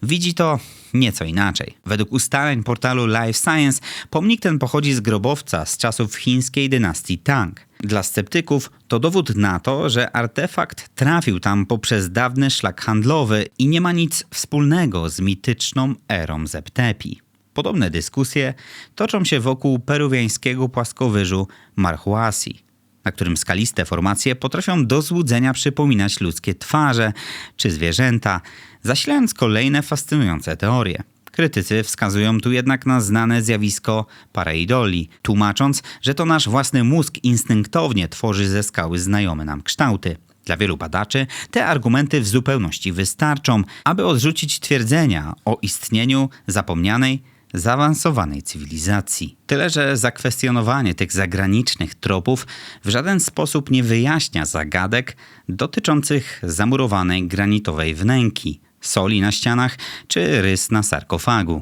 widzi to nieco inaczej. Według ustaleń portalu Life Science pomnik ten pochodzi z grobowca z czasów chińskiej dynastii Tang. Dla sceptyków to dowód na to, że artefakt trafił tam poprzez dawny szlak handlowy i nie ma nic wspólnego z mityczną erą Zep-Tepi. Podobne dyskusje toczą się wokół peruwiańskiego płaskowyżu Marhuasi, na którym skaliste formacje potrafią do złudzenia przypominać ludzkie twarze czy zwierzęta, zasilając kolejne fascynujące teorie. Krytycy wskazują tu jednak na znane zjawisko pareidolii, tłumacząc, że to nasz własny mózg instynktownie tworzy ze skały znajome nam kształty. Dla wielu badaczy te argumenty w zupełności wystarczą, aby odrzucić twierdzenia o istnieniu zapomnianej, zaawansowanej cywilizacji. Tyle, że zakwestionowanie tych zagranicznych tropów w żaden sposób nie wyjaśnia zagadek dotyczących zamurowanej granitowej wnęki, soli na ścianach czy rys na sarkofagu.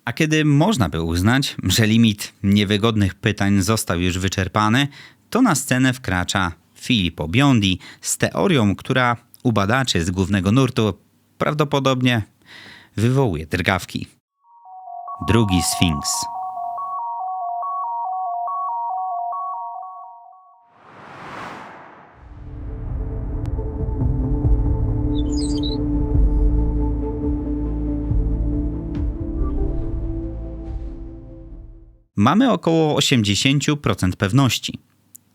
A kiedy można by uznać, że limit niewygodnych pytań został już wyczerpany, to na scenę wkracza Filippo Biondi z teorią, która u badaczy z głównego nurtu prawdopodobnie wywołuje drgawki. Drugi Sfinks. Mamy około 80% pewności.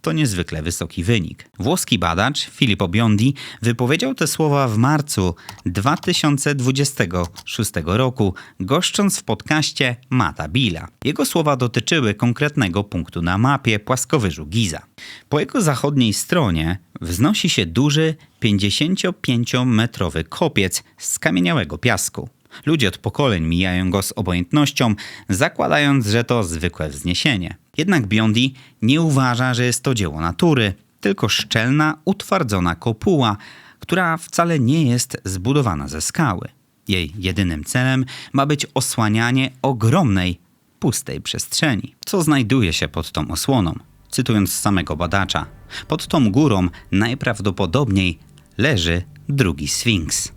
To niezwykle wysoki wynik. Włoski badacz Filippo Biondi wypowiedział te słowa w marcu 2026 roku, goszcząc w podcaście Matta Billa. Jego słowa dotyczyły konkretnego punktu na mapie płaskowyżu Giza. Po jego zachodniej stronie wznosi się duży 55-metrowy kopiec z skamieniałego piasku. Ludzie od pokoleń mijają go z obojętnością, zakładając, że to zwykłe wzniesienie. Jednak Biondi nie uważa, że jest to dzieło natury, tylko szczelna, utwardzona kopuła, która wcale nie jest zbudowana ze skały. Jej jedynym celem ma być osłanianie ogromnej, pustej przestrzeni. Co znajduje się pod tą osłoną? Cytując samego badacza, pod tą górą najprawdopodobniej leży drugi Sfinks.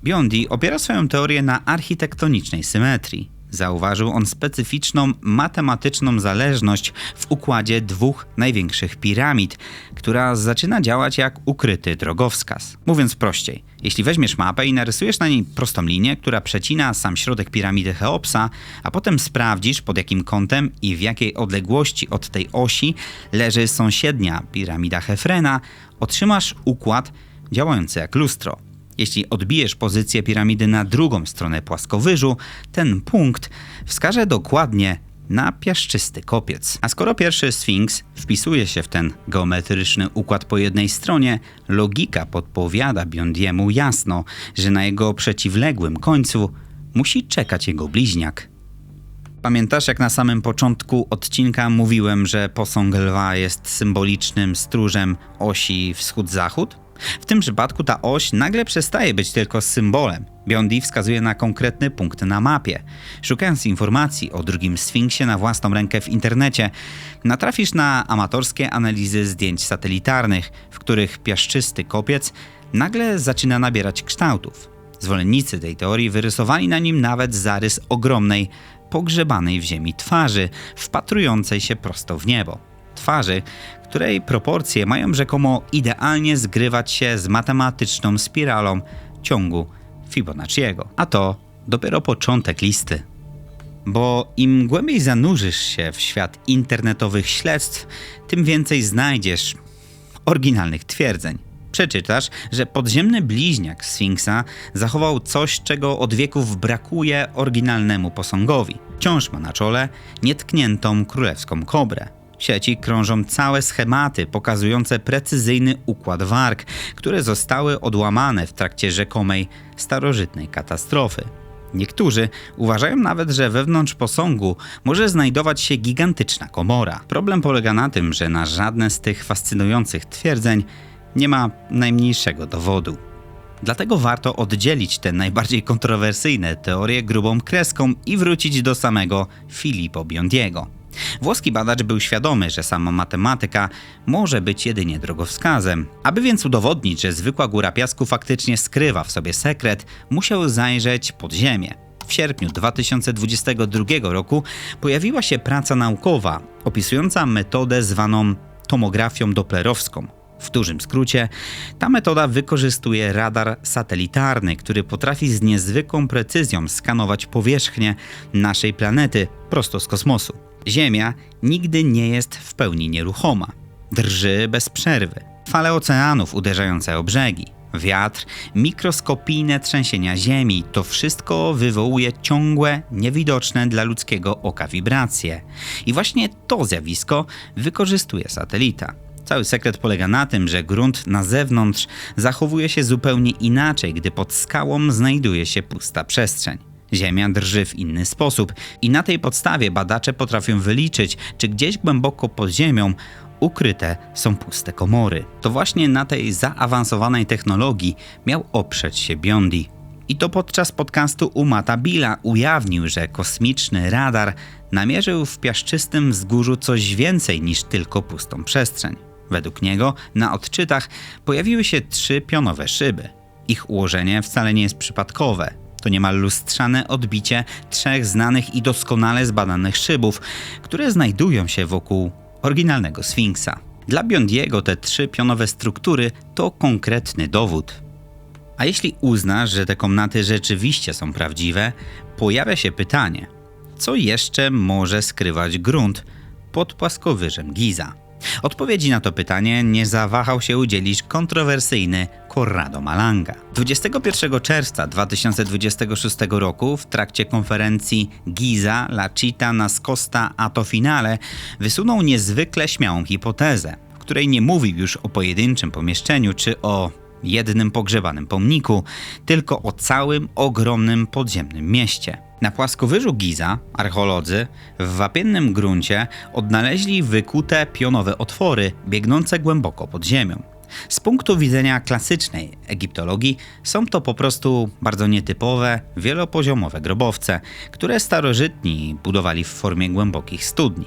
Biondi opiera swoją teorię na architektonicznej symetrii. Zauważył on specyficzną matematyczną zależność w układzie dwóch największych piramid, która zaczyna działać jak ukryty drogowskaz. Mówiąc prościej, jeśli weźmiesz mapę i narysujesz na niej prostą linię, która przecina sam środek piramidy Cheopsa, a potem sprawdzisz, pod jakim kątem i w jakiej odległości od tej osi leży sąsiednia piramida Chefrena, otrzymasz układ działający jak lustro. Jeśli odbijesz pozycję piramidy na drugą stronę płaskowyżu, ten punkt wskaże dokładnie na piaszczysty kopiec. A skoro pierwszy Sfinks wpisuje się w ten geometryczny układ po jednej stronie, logika podpowiada Biondiemu jasno, że na jego przeciwległym końcu musi czekać jego bliźniak. Pamiętasz, jak na samym początku odcinka mówiłem, że posąg lwa jest symbolicznym stróżem osi wschód-zachód? W tym przypadku ta oś nagle przestaje być tylko symbolem. Biondi wskazuje na konkretny punkt na mapie. Szukając informacji o drugim Sfinksie na własną rękę w internecie, natrafisz na amatorskie analizy zdjęć satelitarnych, w których piaszczysty kopiec nagle zaczyna nabierać kształtów. Zwolennicy tej teorii wyrysowali na nim nawet zarys ogromnej, pogrzebanej w ziemi twarzy, wpatrującej się prosto w niebo. Twarzy, której proporcje mają rzekomo idealnie zgrywać się z matematyczną spiralą ciągu Fibonacciego. A to dopiero początek listy. Bo im głębiej zanurzysz się w świat internetowych śledztw, tym więcej znajdziesz oryginalnych twierdzeń. Przeczytasz, że podziemny bliźniak Sfinksa zachował coś, czego od wieków brakuje oryginalnemu posągowi. Wciąż ma na czole nietkniętą królewską kobrę. W sieci krążą całe schematy pokazujące precyzyjny układ warg, które zostały odłamane w trakcie rzekomej starożytnej katastrofy. Niektórzy uważają nawet, że wewnątrz posągu może znajdować się gigantyczna komora. Problem polega na tym, że na żadne z tych fascynujących twierdzeń nie ma najmniejszego dowodu. Dlatego warto oddzielić te najbardziej kontrowersyjne teorie grubą kreską i wrócić do samego Filippo Biondiego. Włoski badacz był świadomy, że sama matematyka może być jedynie drogowskazem. Aby więc udowodnić, że zwykła góra piasku faktycznie skrywa w sobie sekret, musiał zajrzeć pod ziemię. W sierpniu 2022 roku pojawiła się praca naukowa opisująca metodę zwaną tomografią doplerowską. W dużym skrócie, ta metoda wykorzystuje radar satelitarny, który potrafi z niezwykłą precyzją skanować powierzchnię naszej planety prosto z kosmosu. Ziemia nigdy nie jest w pełni nieruchoma. Drży bez przerwy. Fale oceanów uderzające o brzegi, wiatr, mikroskopijne trzęsienia ziemi – to wszystko wywołuje ciągłe, niewidoczne dla ludzkiego oka wibracje. I właśnie to zjawisko wykorzystuje satelita. Cały sekret polega na tym, że grunt na zewnątrz zachowuje się zupełnie inaczej, gdy pod skałą znajduje się pusta przestrzeń. Ziemia drży w inny sposób i na tej podstawie badacze potrafią wyliczyć, czy gdzieś głęboko pod ziemią ukryte są puste komory. To właśnie na tej zaawansowanej technologii miał oprzeć się Biondi. I to podczas podcastu u Matta Billa ujawnił, że kosmiczny radar namierzył w piaszczystym wzgórzu coś więcej niż tylko pustą przestrzeń. Według niego na odczytach pojawiły się 3 pionowe szyby. Ich ułożenie wcale nie jest przypadkowe. To niemal lustrzane odbicie 3 znanych i doskonale zbadanych szybów, które znajdują się wokół oryginalnego Sfinksa. Dla Biondiego te 3 pionowe struktury to konkretny dowód. A jeśli uznasz, że te komnaty rzeczywiście są prawdziwe, pojawia się pytanie, co jeszcze może skrywać grunt pod płaskowyżem Giza? Odpowiedzi na to pytanie nie zawahał się udzielić kontrowersyjny Corrado Malanga. 21 czerwca 2026 roku w trakcie konferencji Giza La Città Nascosta a to Finale wysunął niezwykle śmiałą hipotezę, w której nie mówił już o pojedynczym pomieszczeniu czy o jednym pogrzebanym pomniku, tylko o całym ogromnym podziemnym mieście. Na płaskowyżu Giza archeolodzy w wapiennym gruncie odnaleźli wykute pionowe otwory biegnące głęboko pod ziemią. Z punktu widzenia klasycznej egiptologii są to po prostu bardzo nietypowe, wielopoziomowe grobowce, które starożytni budowali w formie głębokich studni.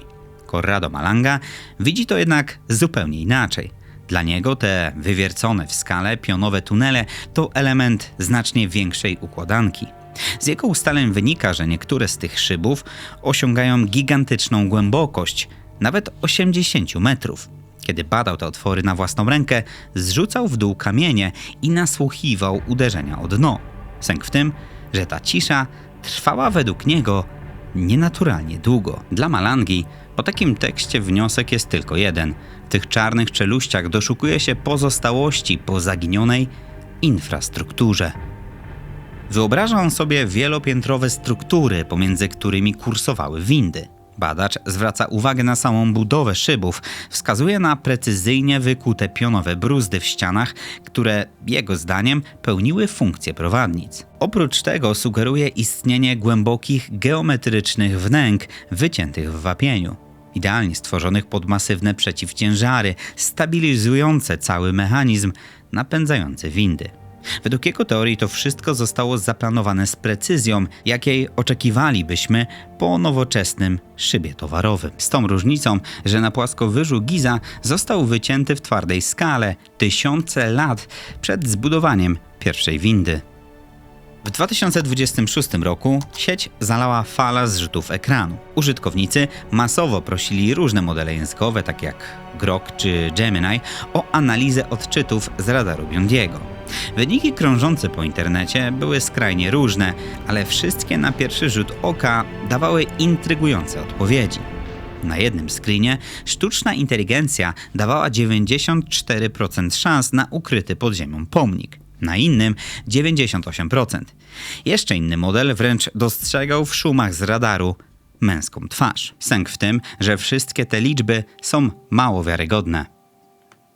Corrado Malanga widzi to jednak zupełnie inaczej. Dla niego te wywiercone w skale pionowe tunele to element znacznie większej układanki. Z jego ustaleń wynika, że niektóre z tych szybów osiągają gigantyczną głębokość, nawet 80 metrów. Kiedy badał te otwory na własną rękę, zrzucał w dół kamienie i nasłuchiwał uderzenia o dno. Sęk w tym, że ta cisza trwała według niego nienaturalnie długo. Dla Malangi po takim tekście wniosek jest tylko jeden. W tych czarnych czeluściach doszukuje się pozostałości po zaginionej infrastrukturze. Wyobraża on sobie wielopiętrowe struktury, pomiędzy którymi kursowały windy. Badacz zwraca uwagę na samą budowę szybów, wskazuje na precyzyjnie wykute pionowe bruzdy w ścianach, które jego zdaniem pełniły funkcję prowadnic. Oprócz tego sugeruje istnienie głębokich geometrycznych wnęk wyciętych w wapieniu, idealnie stworzonych pod masywne przeciwciężary, stabilizujące cały mechanizm napędzający windy. Według jego teorii to wszystko zostało zaplanowane z precyzją, jakiej oczekiwalibyśmy po nowoczesnym szybie towarowym. Z tą różnicą, że na płaskowyżu Giza został wycięty w twardej skale tysiące lat przed zbudowaniem pierwszej windy. W 2026 roku sieć zalała fala zrzutów ekranu. Użytkownicy masowo prosili różne modele językowe, takie jak Grok czy Gemini, o analizę odczytów z radaru Biondiego. Wyniki krążące po internecie były skrajnie różne, ale wszystkie na pierwszy rzut oka dawały intrygujące odpowiedzi. Na jednym screenie sztuczna inteligencja dawała 94% szans na ukryty pod ziemią pomnik. Na innym 98%. Jeszcze inny model wręcz dostrzegał w szumach z radaru męską twarz. Sęk w tym, że wszystkie te liczby są mało wiarygodne.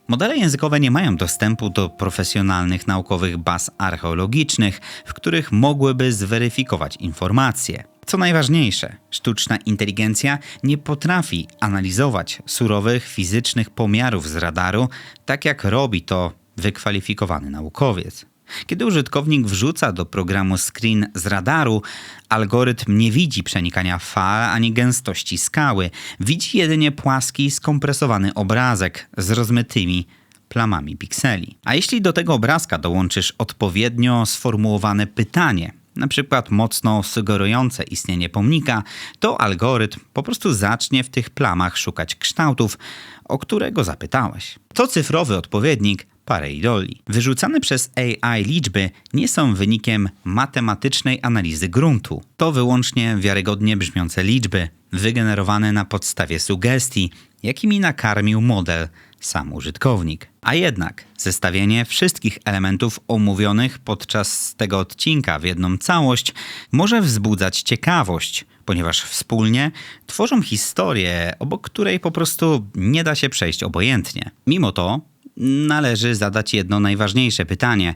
Modele językowe nie mają dostępu do profesjonalnych naukowych baz archeologicznych, w których mogłyby zweryfikować informacje. Co najważniejsze, sztuczna inteligencja nie potrafi analizować surowych fizycznych pomiarów z radaru, tak jak robi to wykwalifikowany naukowiec. Kiedy użytkownik wrzuca do programu screen z radaru, algorytm nie widzi przenikania fal ani gęstości skały. Widzi jedynie płaski, skompresowany obrazek z rozmytymi plamami pikseli. A jeśli do tego obrazka dołączysz odpowiednio sformułowane pytanie, na przykład mocno sugerujące istnienie pomnika, to algorytm po prostu zacznie w tych plamach szukać kształtów, o które go zapytałeś. To cyfrowy odpowiednik pareidolii. Wyrzucane przez AI liczby nie są wynikiem matematycznej analizy gruntu. To wyłącznie wiarygodnie brzmiące liczby, wygenerowane na podstawie sugestii, jakimi nakarmił model sam użytkownik. A jednak zestawienie wszystkich elementów omówionych podczas tego odcinka w jedną całość może wzbudzać ciekawość, ponieważ wspólnie tworzą historię, obok której po prostu nie da się przejść obojętnie. Mimo to należy zadać jedno najważniejsze pytanie.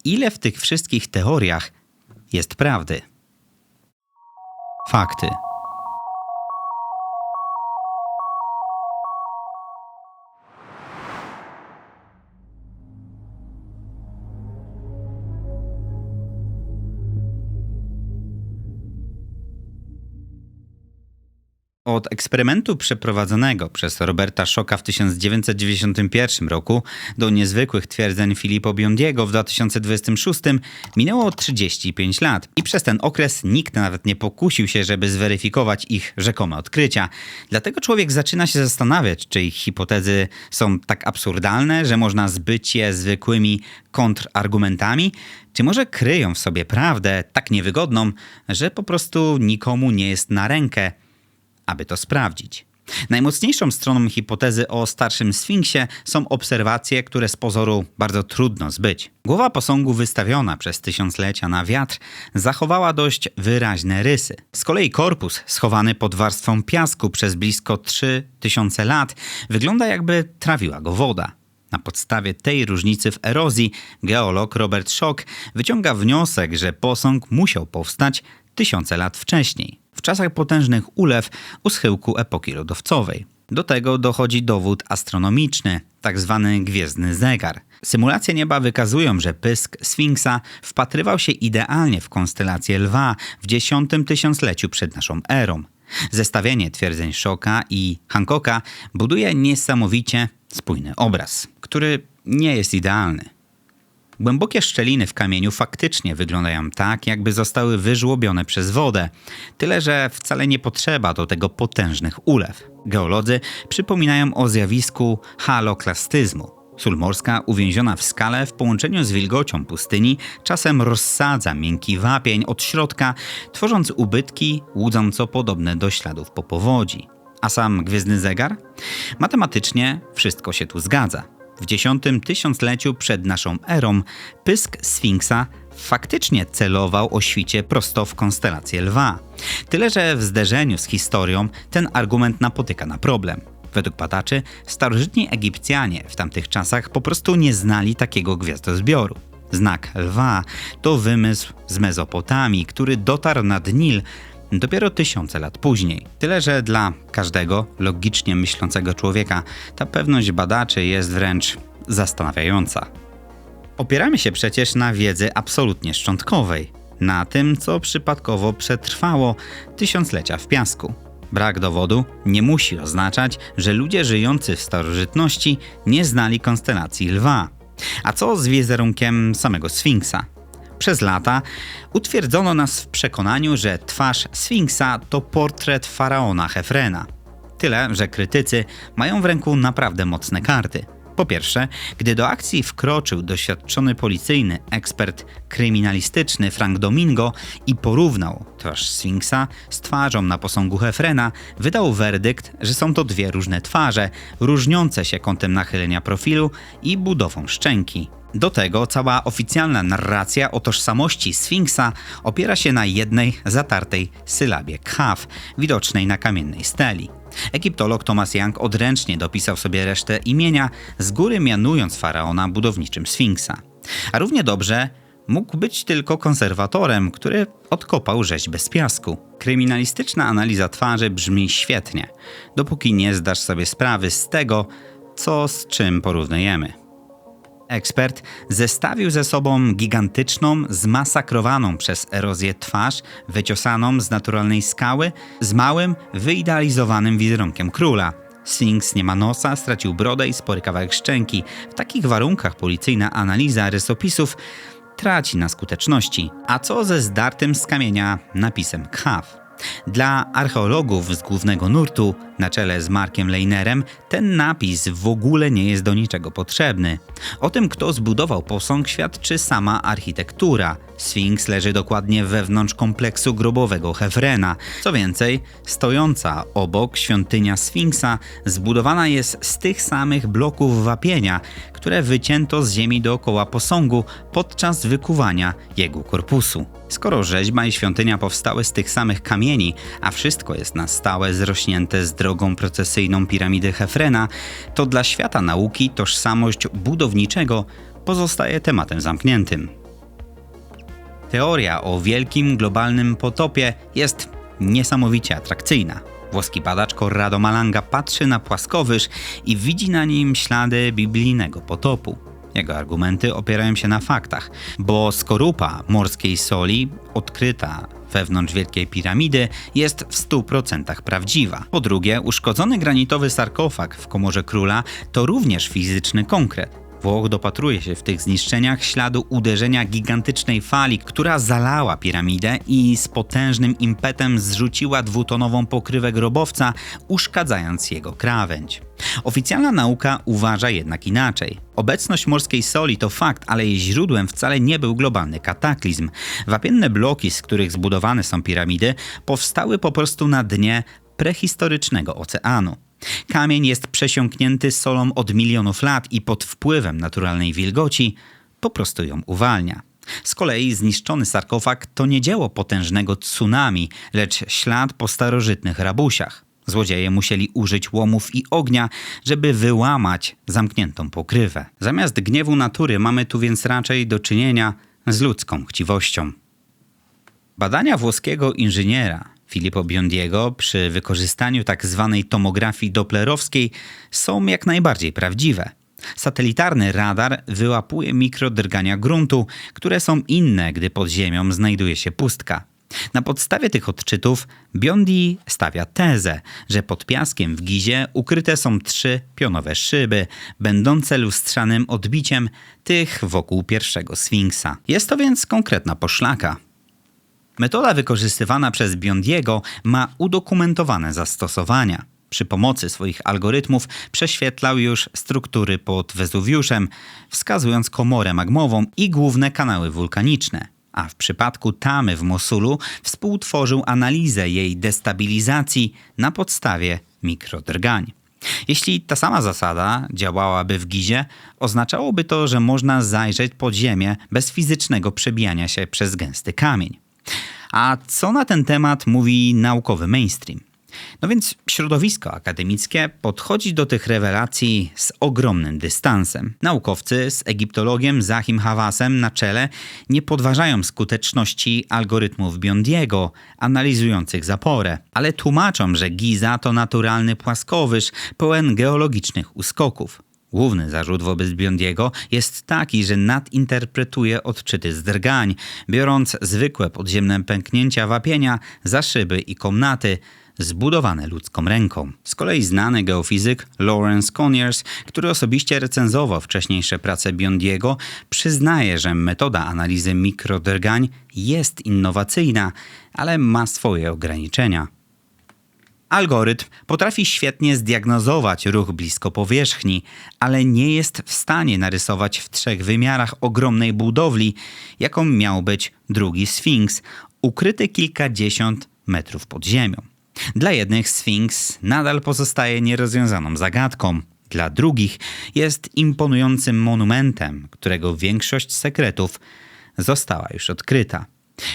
Ile w tych wszystkich teoriach jest prawdy? Fakty. Od eksperymentu przeprowadzonego przez Roberta Shocka w 1991 roku do niezwykłych twierdzeń Filippo Biondiego w 2026 minęło 35 lat i przez ten okres nikt nawet nie pokusił się, żeby zweryfikować ich rzekome odkrycia. Dlatego człowiek zaczyna się zastanawiać, czy ich hipotezy są tak absurdalne, że można zbyć je zwykłymi kontrargumentami, czy może kryją w sobie prawdę tak niewygodną, że po prostu nikomu nie jest na rękę, aby to sprawdzić. Najmocniejszą stroną hipotezy o starszym Sfinksie są obserwacje, które z pozoru bardzo trudno zbyć. Głowa posągu wystawiona przez tysiąclecia na wiatr zachowała dość wyraźne rysy. Z kolei korpus schowany pod warstwą piasku przez blisko 3000 lat wygląda, jakby trawiła go woda. Na podstawie tej różnicy w erozji geolog Robert Schock wyciąga wniosek, że posąg musiał powstać tysiące lat wcześniej, w czasach potężnych ulew u schyłku epoki lodowcowej. Do tego dochodzi dowód astronomiczny, tak zwany gwiezdny zegar. Symulacje nieba wykazują, że pysk Sfinksa wpatrywał się idealnie w konstelację Lwa w 10. tysiącleciu przed naszą erą. Zestawienie twierdzeń Shocka i Hancocka buduje niesamowicie spójny obraz, który nie jest idealny. Głębokie szczeliny w kamieniu faktycznie wyglądają tak, jakby zostały wyżłobione przez wodę, tyle że wcale nie potrzeba do tego potężnych ulew. Geolodzy przypominają o zjawisku haloklastyzmu. Sól morska uwięziona w skale w połączeniu z wilgocią pustyni czasem rozsadza miękki wapień od środka, tworząc ubytki łudząco podobne do śladów po powodzi. A sam gwiezdny zegar? Matematycznie wszystko się tu zgadza. W 10. tysiącleciu przed naszą erą pysk Sfinksa faktycznie celował o świcie prosto w konstelację Lwa. Tyle że w zderzeniu z historią ten argument napotyka na problem. Według badaczy starożytni Egipcjanie w tamtych czasach po prostu nie znali takiego gwiazdozbioru. Znak Lwa to wymysł z Mezopotamii, który dotarł nad Nil dopiero tysiące lat później. Tyle że dla każdego logicznie myślącego człowieka ta pewność badaczy jest wręcz zastanawiająca. Opieramy się przecież na wiedzy absolutnie szczątkowej, na tym, co przypadkowo przetrwało tysiąclecia w piasku. Brak dowodu nie musi oznaczać, że ludzie żyjący w starożytności nie znali konstelacji Lwa. A co z wizerunkiem samego Sfinksa? Przez lata utwierdzono nas w przekonaniu, że twarz Sfinksa to portret faraona Hefrena. Tyle, że krytycy mają w ręku naprawdę mocne karty. Po pierwsze, gdy do akcji wkroczył doświadczony policyjny ekspert kryminalistyczny Frank Domingo i porównał twarz Sfinksa z twarzą na posągu Hefrena, wydał werdykt, że są to dwie różne twarze, różniące się kątem nachylenia profilu i budową szczęki. Do tego cała oficjalna narracja o tożsamości Sfinksa opiera się na jednej zatartej sylabie kaf, widocznej na kamiennej steli. Egiptolog Thomas Young odręcznie dopisał sobie resztę imienia, z góry mianując faraona budowniczym Sfinksa. A równie dobrze mógł być tylko konserwatorem, który odkopał rzeźbę z piasku. Kryminalistyczna analiza twarzy brzmi świetnie, dopóki nie zdasz sobie sprawy z tego, co z czym porównujemy. Ekspert zestawił ze sobą gigantyczną, zmasakrowaną przez erozję twarz, wyciosaną z naturalnej skały, z małym, wyidealizowanym wizerunkiem króla. Sfinks nie ma nosa, stracił brodę i spory kawałek szczęki. W takich warunkach policyjna analiza rysopisów traci na skuteczności. A co ze zdartym z kamienia napisem Khaf? Dla archeologów z głównego nurtu, na czele z Markiem Leinerem, ten napis w ogóle nie jest do niczego potrzebny. O tym, kto zbudował posąg, świadczy sama architektura. Sfinks leży dokładnie wewnątrz kompleksu grobowego Hefrena. Co więcej, stojąca obok świątynia Sfinksa zbudowana jest z tych samych bloków wapienia, które wycięto z ziemi dookoła posągu podczas wykuwania jego korpusu. Skoro rzeźba i świątynia powstały z tych samych kamieni, a wszystko jest na stałe zrośnięte z drogą procesyjną piramidy Hefrena, to dla świata nauki tożsamość budowniczego pozostaje tematem zamkniętym. Teoria o wielkim globalnym potopie jest niesamowicie atrakcyjna. Włoski badacz Corrado Malanga patrzy na płaskowyż i widzi na nim ślady biblijnego potopu. Jego argumenty opierają się na faktach, bo skorupa morskiej soli odkryta wewnątrz Wielkiej Piramidy jest w 100% prawdziwa. Po drugie, uszkodzony granitowy sarkofag w komorze króla to również fizyczny konkret. Włoch dopatruje się w tych zniszczeniach śladu uderzenia gigantycznej fali, która zalała piramidę i z potężnym impetem zrzuciła dwutonową pokrywę grobowca, uszkadzając jego krawędź. Oficjalna nauka uważa jednak inaczej. Obecność morskiej soli to fakt, ale jej źródłem wcale nie był globalny kataklizm. Wapienne bloki, z których zbudowane są piramidy, powstały po prostu na dnie prehistorycznego oceanu. Kamień jest przesiąknięty solą od milionów lat i pod wpływem naturalnej wilgoci po prostu ją uwalnia. Z kolei zniszczony sarkofag to nie dzieło potężnego tsunami, lecz ślad po starożytnych rabusiach. Złodzieje musieli użyć łomów i ognia, żeby wyłamać zamkniętą pokrywę. Zamiast gniewu natury mamy tu więc raczej do czynienia z ludzką chciwością. Badania włoskiego inżyniera Filippo Biondiego przy wykorzystaniu tzw. tomografii doplerowskiej są jak najbardziej prawdziwe. Satelitarny radar wyłapuje mikrodrgania gruntu, które są inne, gdy pod ziemią znajduje się pustka. Na podstawie tych odczytów Biondi stawia tezę, że pod piaskiem w Gizie ukryte są 3 pionowe szyby, będące lustrzanym odbiciem tych wokół pierwszego Sfinksa. Jest to więc konkretna poszlaka. Metoda wykorzystywana przez Biondiego ma udokumentowane zastosowania. Przy pomocy swoich algorytmów prześwietlał już struktury pod Wezuwiuszem, wskazując komorę magmową i główne kanały wulkaniczne. A w przypadku Tamy w Mosulu współtworzył analizę jej destabilizacji na podstawie mikrodrgań. Jeśli ta sama zasada działałaby w Gizie, oznaczałoby to, że można zajrzeć pod ziemię bez fizycznego przebijania się przez gęsty kamień. A co na ten temat mówi naukowy mainstream? No więc środowisko akademickie podchodzi do tych rewelacji z ogromnym dystansem. Naukowcy z egiptologiem Zahim Hawasem na czele nie podważają skuteczności algorytmów Biondiego analizujących zaporę, ale tłumaczą, że Giza to naturalny płaskowyż pełen geologicznych uskoków. Główny zarzut wobec Biondiego jest taki, że nadinterpretuje odczyty z drgań, biorąc zwykłe podziemne pęknięcia wapienia za szyby i komnaty zbudowane ludzką ręką. Z kolei znany geofizyk Lawrence Conyers, który osobiście recenzował wcześniejsze prace Biondiego, przyznaje, że metoda analizy mikrodrgań jest innowacyjna, ale ma swoje ograniczenia. Algorytm potrafi świetnie zdiagnozować ruch blisko powierzchni, ale nie jest w stanie narysować w 3 wymiarach ogromnej budowli, jaką miał być drugi Sfinks, ukryty kilkadziesiąt metrów pod ziemią. Dla jednych Sfinks nadal pozostaje nierozwiązaną zagadką, dla drugich jest imponującym monumentem, którego większość sekretów została już odkryta.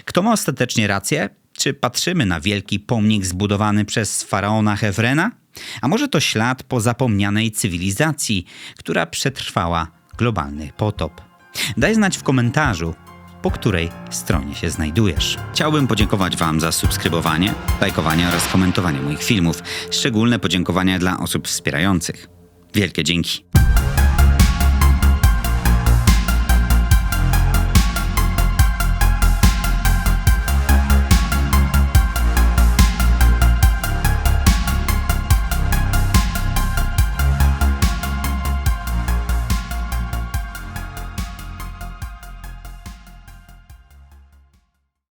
Kto ma ostatecznie rację? Czy patrzymy na wielki pomnik zbudowany przez faraona Hefrena? A może to ślad po zapomnianej cywilizacji, która przetrwała globalny potop? Daj znać w komentarzu, po której stronie się znajdujesz. Chciałbym podziękować Wam za subskrybowanie, lajkowanie oraz komentowanie moich filmów. Szczególne podziękowania dla osób wspierających. Wielkie dzięki.